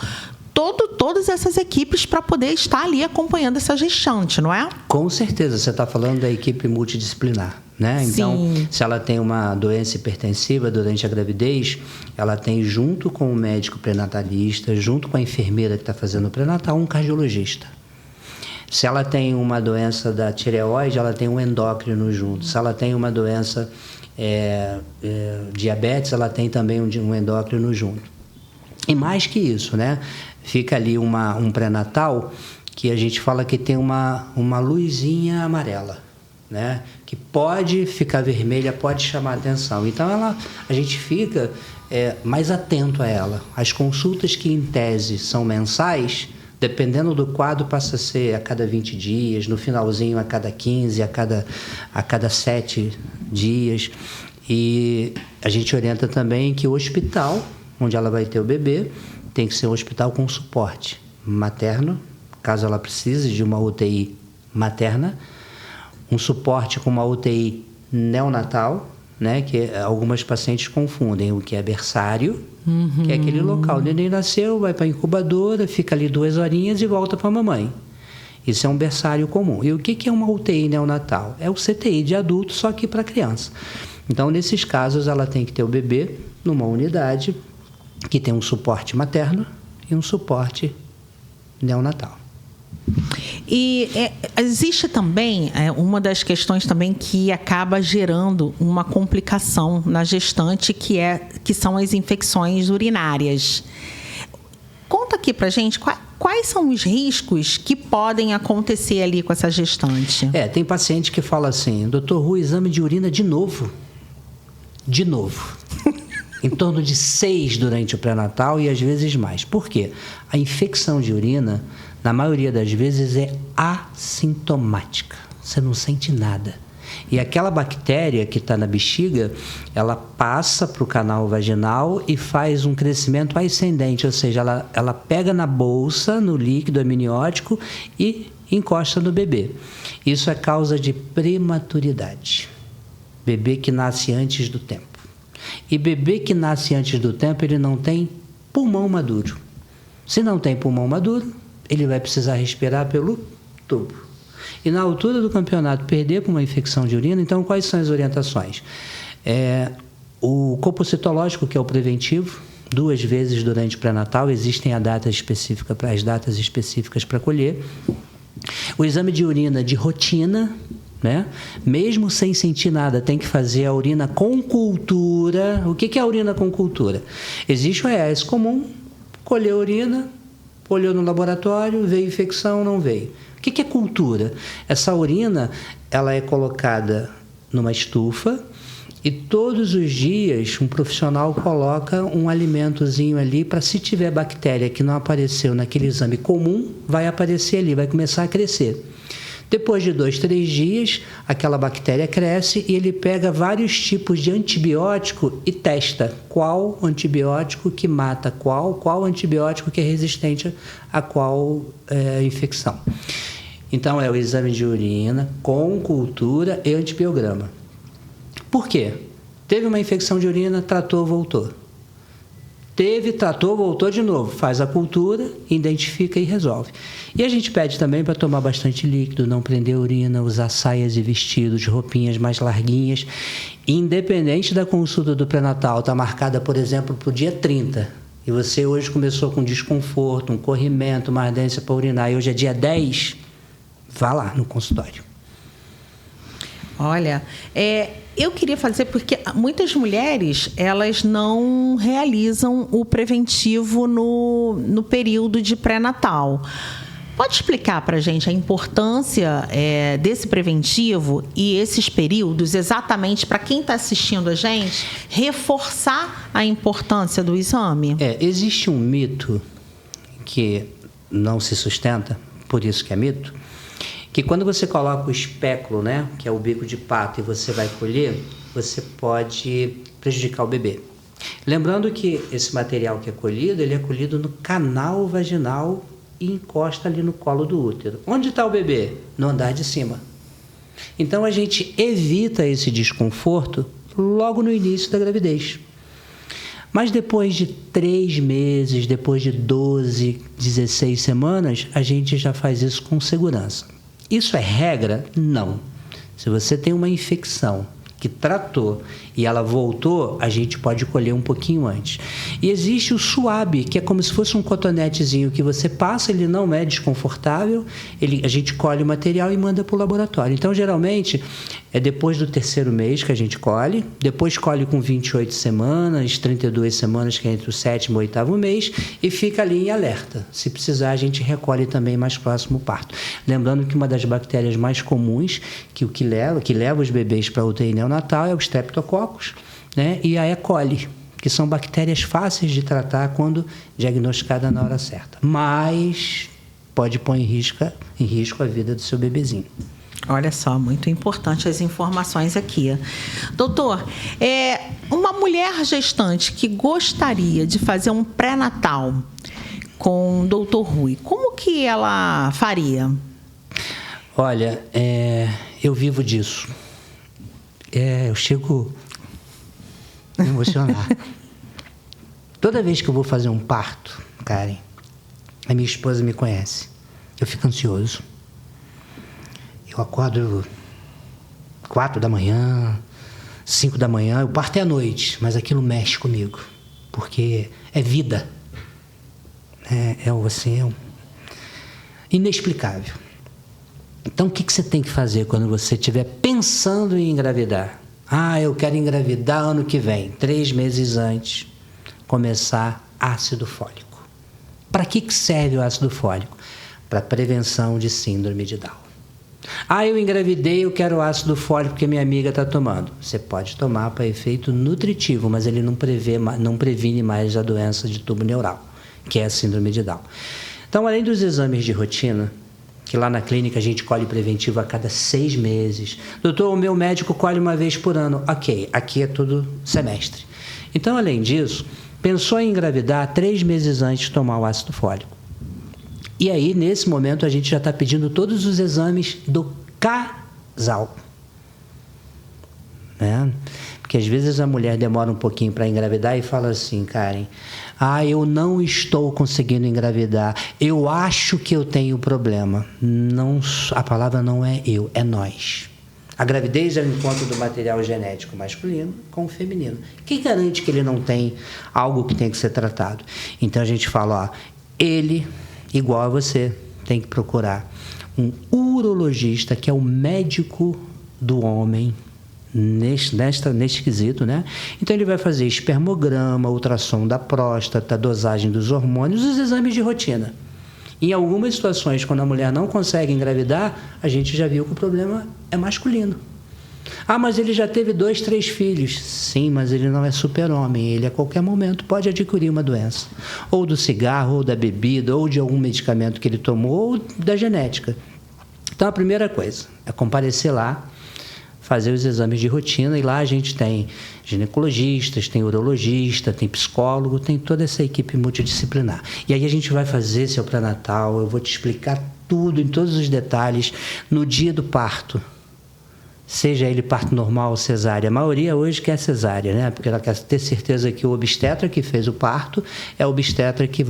todas essas equipes para poder estar ali acompanhando essa gestante, não é? Com certeza, você está falando da equipe multidisciplinar, né? Então, sim, se ela tem uma doença hipertensiva durante a gravidez, ela tem, junto com o médico pré-natalista, junto com a enfermeira que está fazendo o pré-natal, um cardiologista. Se ela tem uma doença da tireoide, ela tem um endócrino junto. Se ela tem uma doença diabetes, ela tem também um endócrino junto. E mais que isso, né? Fica ali um pré-natal que a gente fala que tem uma luzinha amarela, né? Que pode ficar vermelha, pode chamar atenção. Então, a gente fica mais atento a ela. As consultas que, em tese, são mensais, dependendo do quadro, passa a ser a cada 20 dias, no finalzinho a cada 15, a cada 7 dias. E a gente orienta também que o hospital, onde ela vai ter o bebê, tem que ser um hospital com suporte materno, caso ela precise de uma UTI materna, um suporte com uma UTI neonatal, né, que algumas pacientes confundem o que é berçário, que é aquele local. O neném nasceu, vai para a incubadora, fica ali 2 horinhas e volta para a mamãe. Isso é um berçário comum. E o que é uma UTI neonatal? É o CTI de adulto, só que para criança. Então, nesses casos, ela tem que ter o bebê numa unidade que tem um suporte materno e um suporte neonatal. E existe também uma das questões também que acaba gerando uma complicação na gestante, que são as infecções urinárias. Conta aqui pra gente quais são os riscos que podem acontecer ali com essa gestante. Tem paciente que fala assim: doutor Rui, exame de urina de novo. De novo. Em torno de 6 durante o pré-natal e às vezes mais. Por quê? A infecção de urina, na maioria das vezes, é assintomática. Você não sente nada. E aquela bactéria que está na bexiga, ela passa para o canal vaginal e faz um crescimento ascendente, ou seja, ela pega na bolsa, no líquido amniótico e encosta no bebê. Isso é causa de prematuridade. Bebê que nasce antes do tempo. E bebê que nasce antes do tempo, ele não tem pulmão maduro. Se não tem pulmão maduro, ele vai precisar respirar pelo tubo. E na altura do campeonato, perder por uma infecção de urina, então quais são as orientações? O corpo citológico, que é o preventivo, 2 vezes durante o pré-natal, existem as datas específicas para colher. O exame de urina de rotina, né? Mesmo sem sentir nada, tem que fazer a urina com cultura. O que é a urina com cultura? Existe o ES comum, colheu a urina, olhou no laboratório, veio infecção, não veio. O que é cultura? Essa urina, ela é colocada numa estufa e todos os dias um profissional coloca um alimentozinho ali para, se tiver bactéria que não apareceu naquele exame comum, vai aparecer ali, vai começar a crescer. Depois de 2, 3 dias, aquela bactéria cresce e ele pega vários tipos de antibiótico e testa qual antibiótico que mata qual antibiótico que é resistente a qual infecção. Então, é o exame de urina com cultura e antibiograma. Por quê? Teve uma infecção de urina, tratou, voltou. Tratou, voltou de novo. Faz a cultura, identifica e resolve. E a gente pede também para tomar bastante líquido, não prender urina, usar saias e vestidos, roupinhas mais larguinhas. Independente da consulta do pré-natal, está marcada, por exemplo, para o dia 30. E você hoje começou com desconforto, um corrimento, uma ardência para urinar, e hoje é dia 10, vá lá no consultório. Olha, eu queria fazer, porque muitas mulheres, elas não realizam o preventivo no período de pré-natal. Pode explicar para a gente a importância desse preventivo e esses períodos, exatamente para quem está assistindo a gente, reforçar a importância do exame? Existe um mito que não se sustenta, por isso que é mito, que quando você coloca o espéculo, né, que é o bico de pato, e você vai colher, você pode prejudicar o bebê. Lembrando que esse material que é colhido, ele é colhido no canal vaginal e encosta ali no colo do útero. Onde está o bebê? No andar de cima. Então, a gente evita esse desconforto logo no início da gravidez. Mas depois de 3 meses, depois de 12, 16 semanas, a gente já faz isso com segurança. Isso é regra? Não. Se você tem uma infecção que tratou e ela voltou, a gente pode colher um pouquinho antes. E existe o suave, que é como se fosse um cotonetezinho que você passa, ele não é desconfortável, a gente colhe o material e manda para o laboratório. Então, geralmente, É depois do 3º mês que a gente colhe, depois colhe com 28 semanas, 32 semanas, que é entre o 7º e o 8º mês, e fica ali em alerta. Se precisar, a gente recolhe também mais próximo ao parto. Lembrando que uma das bactérias mais comuns, que leva os bebês para a UTI neonatal, é o Streptococcus, né? E a E. coli, que são bactérias fáceis de tratar quando diagnosticada na hora certa. Mas pode pôr em risco a vida do seu bebezinho. Olha só, muito importante as informações aqui. Doutor, uma mulher gestante que gostaria de fazer um pré-natal com o doutor Rui, como que ela faria? Olha, eu vivo disso. Eu chego a me emocionar. Toda vez que eu vou fazer um parto, Karen, a minha esposa me conhece. Eu fico ansioso. Eu acordo 4 da manhã, 5 da manhã, o parto é à noite, mas aquilo mexe comigo, porque é vida. É inexplicável. Então, o que você tem que fazer quando você estiver pensando em engravidar? Eu quero engravidar ano que vem, 3 meses antes, começar ácido fólico. Para que serve o ácido fólico? Para prevenção de síndrome de Down. Eu engravidei, eu quero ácido fólico porque minha amiga está tomando. Você pode tomar para efeito nutritivo, mas ele não previne mais a doença de tubo neural, que é a síndrome de Down. Então, além dos exames de rotina, que lá na clínica a gente colhe preventivo a cada 6 meses. Doutor, o meu médico colhe uma vez por ano. Ok, aqui é todo semestre. Então, além disso, pensou em engravidar 3 meses antes de tomar o ácido fólico. E aí, nesse momento, a gente já está pedindo todos os exames do casal. Né? Porque às vezes a mulher demora um pouquinho para engravidar e fala assim, Karen, eu não estou conseguindo engravidar, eu acho que eu tenho problema. Não, a palavra não é eu, é nós. A gravidez é o encontro do material genético masculino com o feminino. Quem garante que ele não tem algo que tem que ser tratado? Então a gente fala, ele, igual a você, tem que procurar um urologista, que é o médico do homem, neste quesito, né? Então ele vai fazer espermograma, ultrassom da próstata, dosagem dos hormônios, os exames de rotina. Em algumas situações, quando a mulher não consegue engravidar, a gente já viu que o problema é masculino. Mas ele já teve 2, 3 filhos. Sim, mas ele não é super-homem. Ele a qualquer momento pode adquirir uma doença. Ou do cigarro, ou da bebida, ou de algum medicamento que ele tomou, ou da genética. Então a primeira coisa é comparecer lá, fazer os exames de rotina, e lá a gente tem ginecologistas, tem urologista, tem psicólogo, tem toda essa equipe multidisciplinar. E aí a gente vai fazer seu pré-natal, eu vou te explicar tudo, em todos os detalhes, no dia do parto. Seja ele parto normal ou cesárea. A maioria hoje quer cesárea, né? Porque ela quer ter certeza que o obstetra que fez o parto é o obstetra que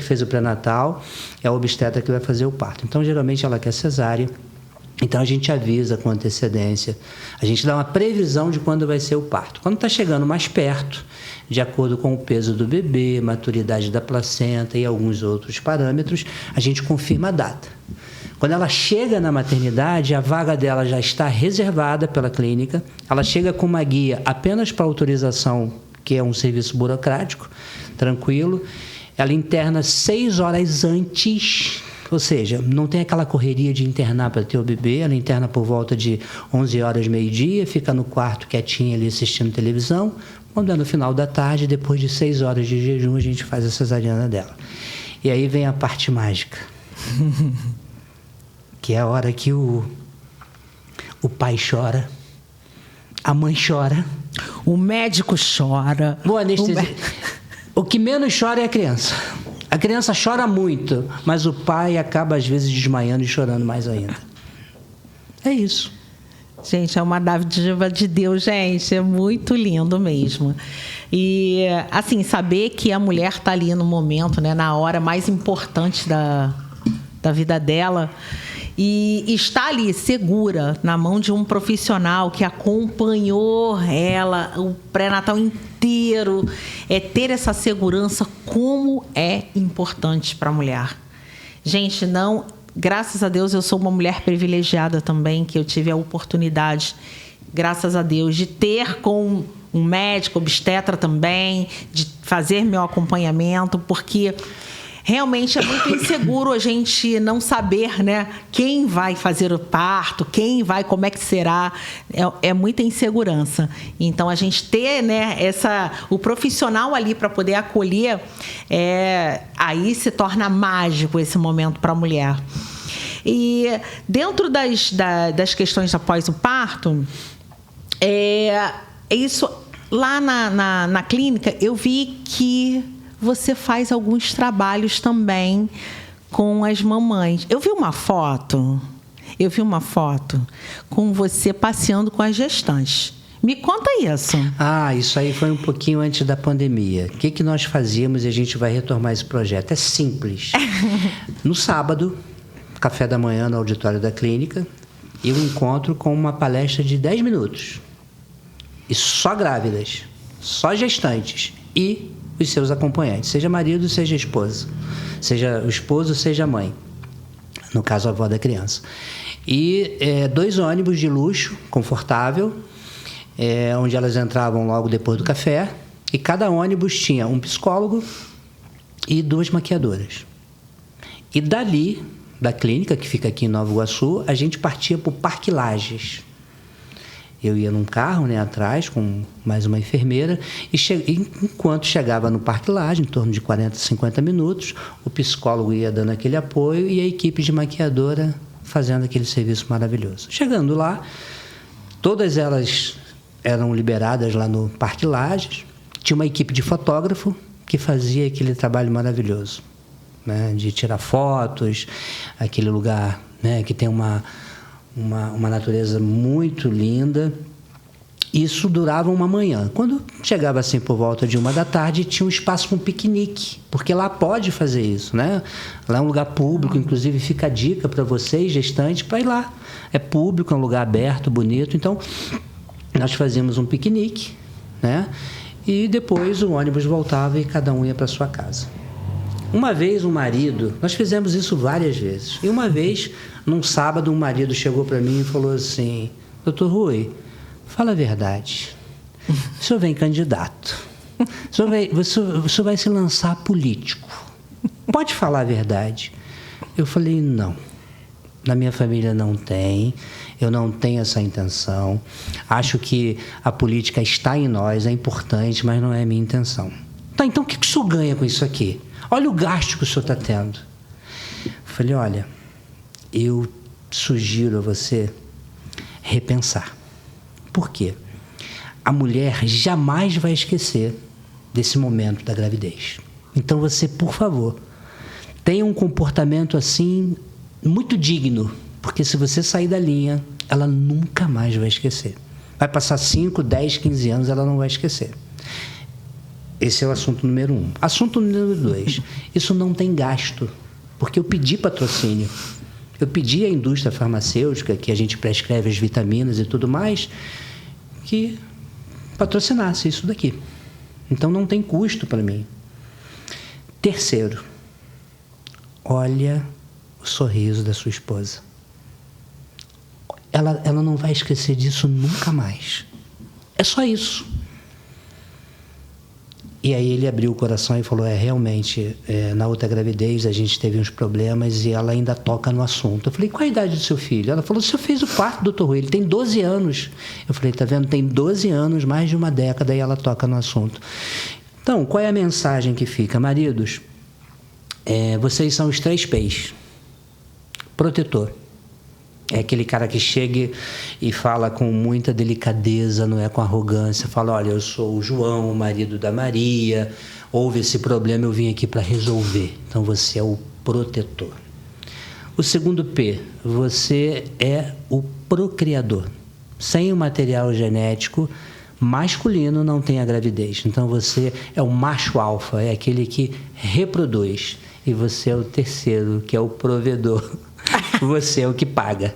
fez o pré-natal é o obstetra que vai fazer o parto. Então, geralmente, ela quer cesárea. Então, a gente avisa com antecedência. A gente dá uma previsão de quando vai ser o parto. Quando está chegando mais perto, de acordo com o peso do bebê, maturidade da placenta e alguns outros parâmetros, a gente confirma a data. Quando ela chega na maternidade, a vaga dela já está reservada pela clínica. Ela chega com uma guia apenas para autorização, que é um serviço burocrático, tranquilo. Ela interna 6 horas antes, ou seja, não tem aquela correria de internar para ter o bebê. Ela interna por volta de 11 horas, meio-dia, fica no quarto quietinha ali assistindo televisão. Quando é no final da tarde, depois de 6 horas de jejum, a gente faz a cesariana dela. E aí vem a parte mágica. Que é a hora que o pai chora, a mãe chora. O médico chora. O que menos chora é a criança. A criança chora muito, mas o pai acaba, às vezes, desmaiando e chorando mais ainda. É isso. Gente, é uma dádiva de Deus, gente. É muito lindo mesmo. E, assim, saber que a mulher está ali no momento, né, na hora mais importante da vida dela, e está ali segura na mão de um profissional que acompanhou ela o pré-natal inteiro, ter essa segurança, como é importante para a mulher. Gente, não graças a Deus, eu sou uma mulher privilegiada também, que eu tive a oportunidade, graças a Deus, de ter com um médico obstetra também, de fazer meu acompanhamento, porque realmente é muito inseguro a gente não saber, né, quem vai fazer o parto, como é que será. É muita insegurança. Então, a gente ter, né, o profissional ali para poder acolher, aí se torna mágico esse momento para a mulher. E dentro das questões após o parto, isso lá na clínica, eu vi que você faz alguns trabalhos também com as mamães. Eu vi uma foto com você passeando com as gestantes. Me conta isso. Isso aí foi um pouquinho antes da pandemia. O que nós fazíamos, e a gente vai retomar esse projeto? É simples. No sábado, café da manhã no auditório da clínica, eu encontro com uma palestra de 10 minutos. E só grávidas, só gestantes e os seus acompanhantes, seja marido, seja esposa, seja o esposo, seja a mãe, no caso a avó da criança. E 2 ônibus de luxo, confortável, onde elas entravam logo depois do café, e cada ônibus tinha um psicólogo e 2 maquiadoras. E dali, da clínica, que fica aqui em Nova Iguaçu, a gente partia para o Parque Lages. Eu ia num carro, né, atrás, com mais uma enfermeira, e enquanto chegava no Parque Lages, em torno de 40, 50 minutos, o psicólogo ia dando aquele apoio e a equipe de maquiadora fazendo aquele serviço maravilhoso. Chegando lá, todas elas eram liberadas lá no Parque Lages, tinha uma equipe de fotógrafo que fazia aquele trabalho maravilhoso, né, de tirar fotos, aquele lugar, né, que tem uma natureza muito linda. Isso durava uma manhã. Quando chegava assim por volta de 1h, tinha um espaço para um piquenique, porque lá pode fazer isso, né? Lá é um lugar público, inclusive fica a dica para vocês, gestantes, para ir lá. É público, é um lugar aberto, bonito. Então, nós fazíamos um piquenique, né? E depois o ônibus voltava e cada um ia para sua casa. Uma vez nós fizemos isso várias vezes, e uma vez, num sábado, um marido chegou para mim e falou assim: Dr. Rui, fala a verdade, o senhor vem candidato, o senhor vai se lançar político, pode falar a verdade? Eu falei: não, na minha família não tem, eu não tenho essa intenção, acho que a política está em nós, é importante, mas não é a minha intenção. Tá, então o que o senhor ganha com isso aqui? Olha o gasto que o senhor está tendo. Eu falei: olha, eu sugiro a você repensar. Por quê? A mulher jamais vai esquecer desse momento da gravidez. Então você, por favor, tenha um comportamento assim muito digno, porque se você sair da linha, ela nunca mais vai esquecer. Vai passar 5, 10, 15 anos, ela não vai esquecer. Esse é o assunto número 1. Assunto número 2. Isso não tem gasto, porque eu pedi patrocínio. Eu pedi à indústria farmacêutica, que a gente prescreve as vitaminas e tudo mais, que patrocinasse isso daqui. Então não tem custo para mim. Terceiro, olha o sorriso da sua esposa. Ela não vai esquecer disso nunca mais. É só isso. E aí ele abriu o coração e falou: realmente, na outra gravidez a gente teve uns problemas e ela ainda toca no assunto. Eu falei: qual a idade do seu filho? Ela falou: o senhor fez o parto, doutor Rui, ele tem 12 anos. Eu falei: tá vendo, tem 12 anos, mais de uma década, e ela toca no assunto. Então, qual é a mensagem que fica? Maridos, vocês são os 3 P's. Protetor. É aquele cara que chega e fala com muita delicadeza, não é com arrogância. Fala: olha, eu sou o João, o marido da Maria, houve esse problema, eu vim aqui para resolver. Então você é o protetor. O segundo P, você é o procriador. Sem o material genético masculino não tem a gravidez. Então você é o macho alfa, é aquele que reproduz. E você é o terceiro, que é o provedor. Você é o que paga.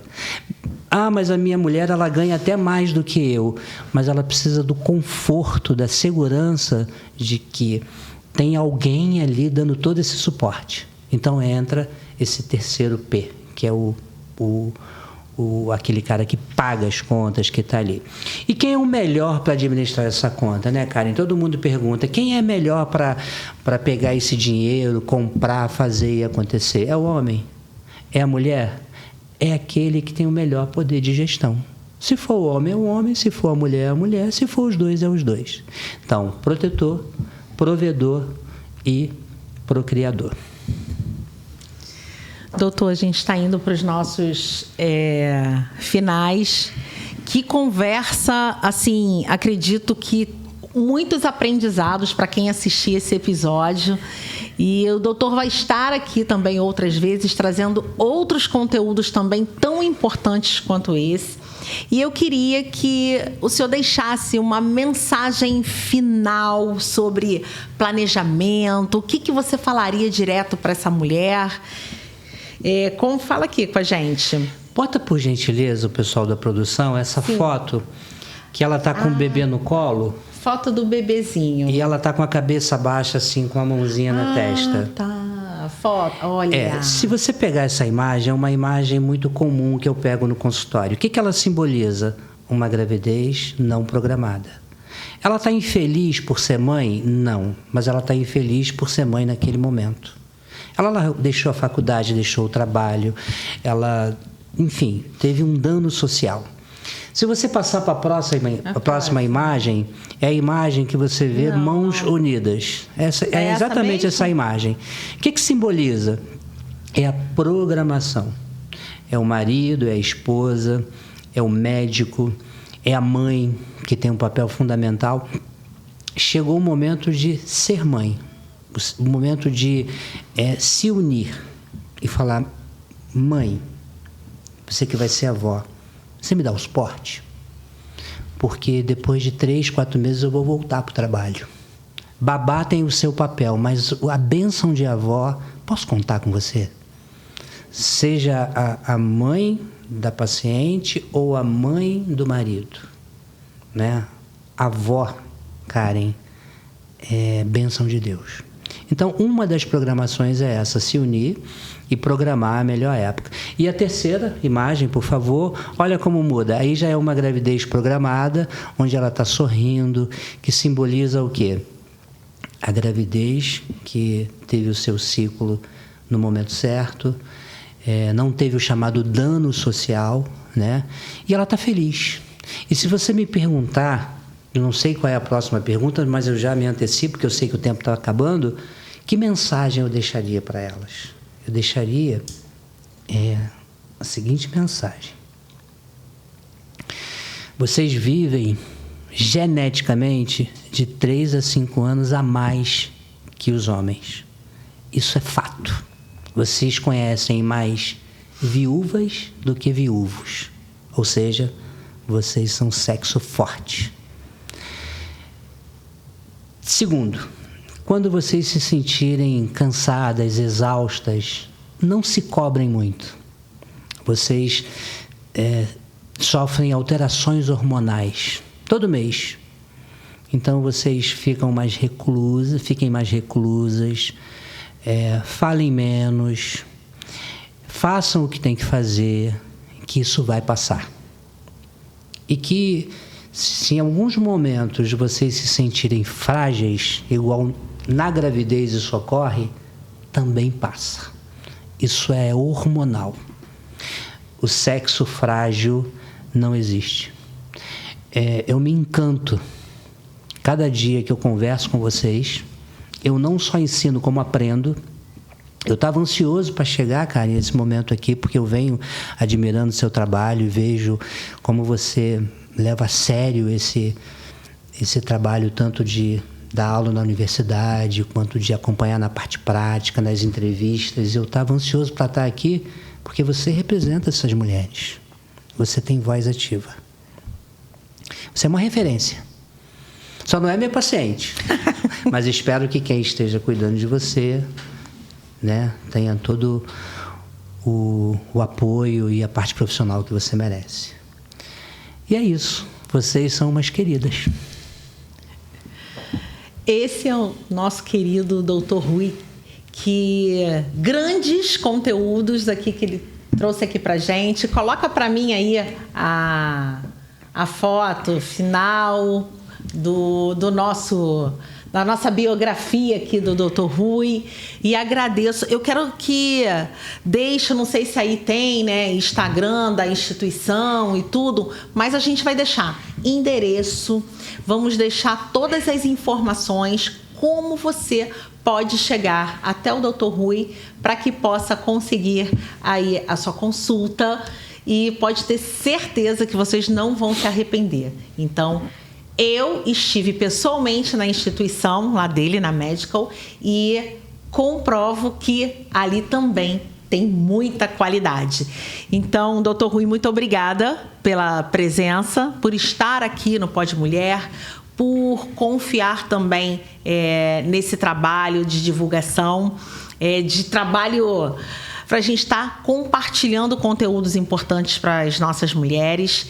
Mas a minha mulher, ela ganha até mais do que eu. Mas ela precisa do conforto, da segurança de que tem alguém ali dando todo esse suporte. Então entra esse terceiro P, que é aquele cara que paga as contas, que está ali. E quem é o melhor para administrar essa conta, né, Karen? Todo mundo pergunta, quem é melhor para pegar esse dinheiro, comprar, fazer e acontecer? É o homem? É a mulher? É aquele que tem o melhor poder de gestão. Se for o homem, é o homem. Se for a mulher, é a mulher. Se for os dois, é os dois. Então, protetor, provedor e procriador. Doutor, a gente está indo para os nossos finais. Que conversa, assim, acredito que muitos aprendizados para quem assistir esse episódio. E o doutor vai estar aqui também outras vezes, trazendo outros conteúdos também tão importantes quanto esse. E eu queria que o senhor deixasse uma mensagem final sobre planejamento. O que você falaria direto para essa mulher? Como fala aqui com a gente. Bota, por gentileza, o pessoal da produção, essa foto que ela está com o bebê no colo. Foto do bebezinho. E ela está com a cabeça baixa, assim, com a mãozinha na testa. Tá. Foto, olha. Se você pegar essa imagem, é uma imagem muito comum que eu pego no consultório. O que ela simboliza? Uma gravidez não programada. Ela está infeliz por ser mãe? Não. Mas ela está infeliz por ser mãe naquele momento. Ela deixou a faculdade, deixou o trabalho, ela, enfim, teve um dano social. Se você passar para a próxima imagem, é a imagem que você vê mãos unidas. É exatamente essa imagem. O que simboliza? É a programação. É o marido, é a esposa, é o médico, é a mãe, que tem um papel fundamental. Chegou o momento de ser mãe. O momento de se unir e falar: mãe, você que vai ser avó, você me dá o suporte? Porque depois de 3, 4 meses eu vou voltar para o trabalho. Babá tem o seu papel, mas a bênção de avó, posso contar com você? Seja a mãe da paciente ou a mãe do marido, né? A avó, Karen, é bênção de Deus. Então, uma das programações é essa, se unir e programar a melhor época. E a terceira imagem, por favor, olha como muda. Aí já é uma gravidez programada, onde ela está sorrindo, que simboliza o quê? A gravidez que teve o seu ciclo no momento certo, não teve o chamado dano social, né? E ela está feliz. E se você me perguntar, eu não sei qual é a próxima pergunta, mas eu já me antecipo, porque eu sei que o tempo está acabando. Que mensagem eu deixaria para elas? Eu deixaria a seguinte mensagem. Vocês vivem geneticamente de 3 a 5 anos a mais que os homens. Isso é fato. Vocês conhecem mais viúvas do que viúvos. Ou seja, vocês são sexo forte. Segundo, quando vocês se sentirem cansadas, exaustas, não se cobrem muito. Vocês sofrem alterações hormonais todo mês. Então vocês fiquem mais reclusas, falem menos, façam o que tem que fazer, que isso vai passar. E que, se em alguns momentos vocês se sentirem frágeis, igual na gravidez isso ocorre, também passa. Isso é hormonal. O sexo frágil não existe. Eu me encanto. Cada dia que eu converso com vocês, eu não só ensino como aprendo. Eu estava ansioso para chegar, cara, nesse momento aqui, porque eu venho admirando o seu trabalho e vejo como você leva a sério esse trabalho, tanto de dar aula na universidade, quanto de acompanhar na parte prática, nas entrevistas. Eu estava ansioso para estar aqui, porque você representa essas mulheres. Você tem voz ativa. Você é uma referência. Só não é minha paciente. Mas espero que quem esteja cuidando de você, né, tenha todo o apoio e a parte profissional que você merece. E é isso. Vocês são umas queridas. Esse é o nosso querido Dr. Rui, que grandes conteúdos aqui que ele trouxe aqui pra gente. Coloca pra mim aí a foto final da nossa biografia aqui do Dr. Rui, e agradeço. Eu quero que deixe, não sei se aí tem, né, Instagram da instituição e tudo, mas a gente vai deixar endereço, vamos deixar todas as informações, como você pode chegar até o Dr. Rui para que possa conseguir aí a sua consulta, e pode ter certeza que vocês não vão se arrepender. Então, eu estive pessoalmente na instituição lá dele, na Medical, e comprovo que ali também tem muita qualidade. Então, Dr. Rui, muito obrigada pela presença, por estar aqui no Pod Mulher, por confiar também nesse trabalho de divulgação, de trabalho para a gente estar compartilhando conteúdos importantes para as nossas mulheres.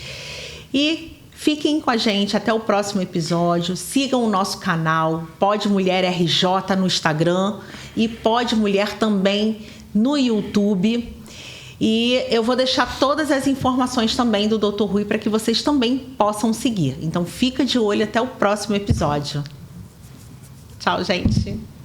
E fiquem com a gente até o próximo episódio. Sigam o nosso canal Pod Mulher RJ no Instagram e Pod Mulher também no YouTube. E eu vou deixar todas as informações também do Dr. Rui para que vocês também possam seguir. Então fica de olho até o próximo episódio. Tchau, gente.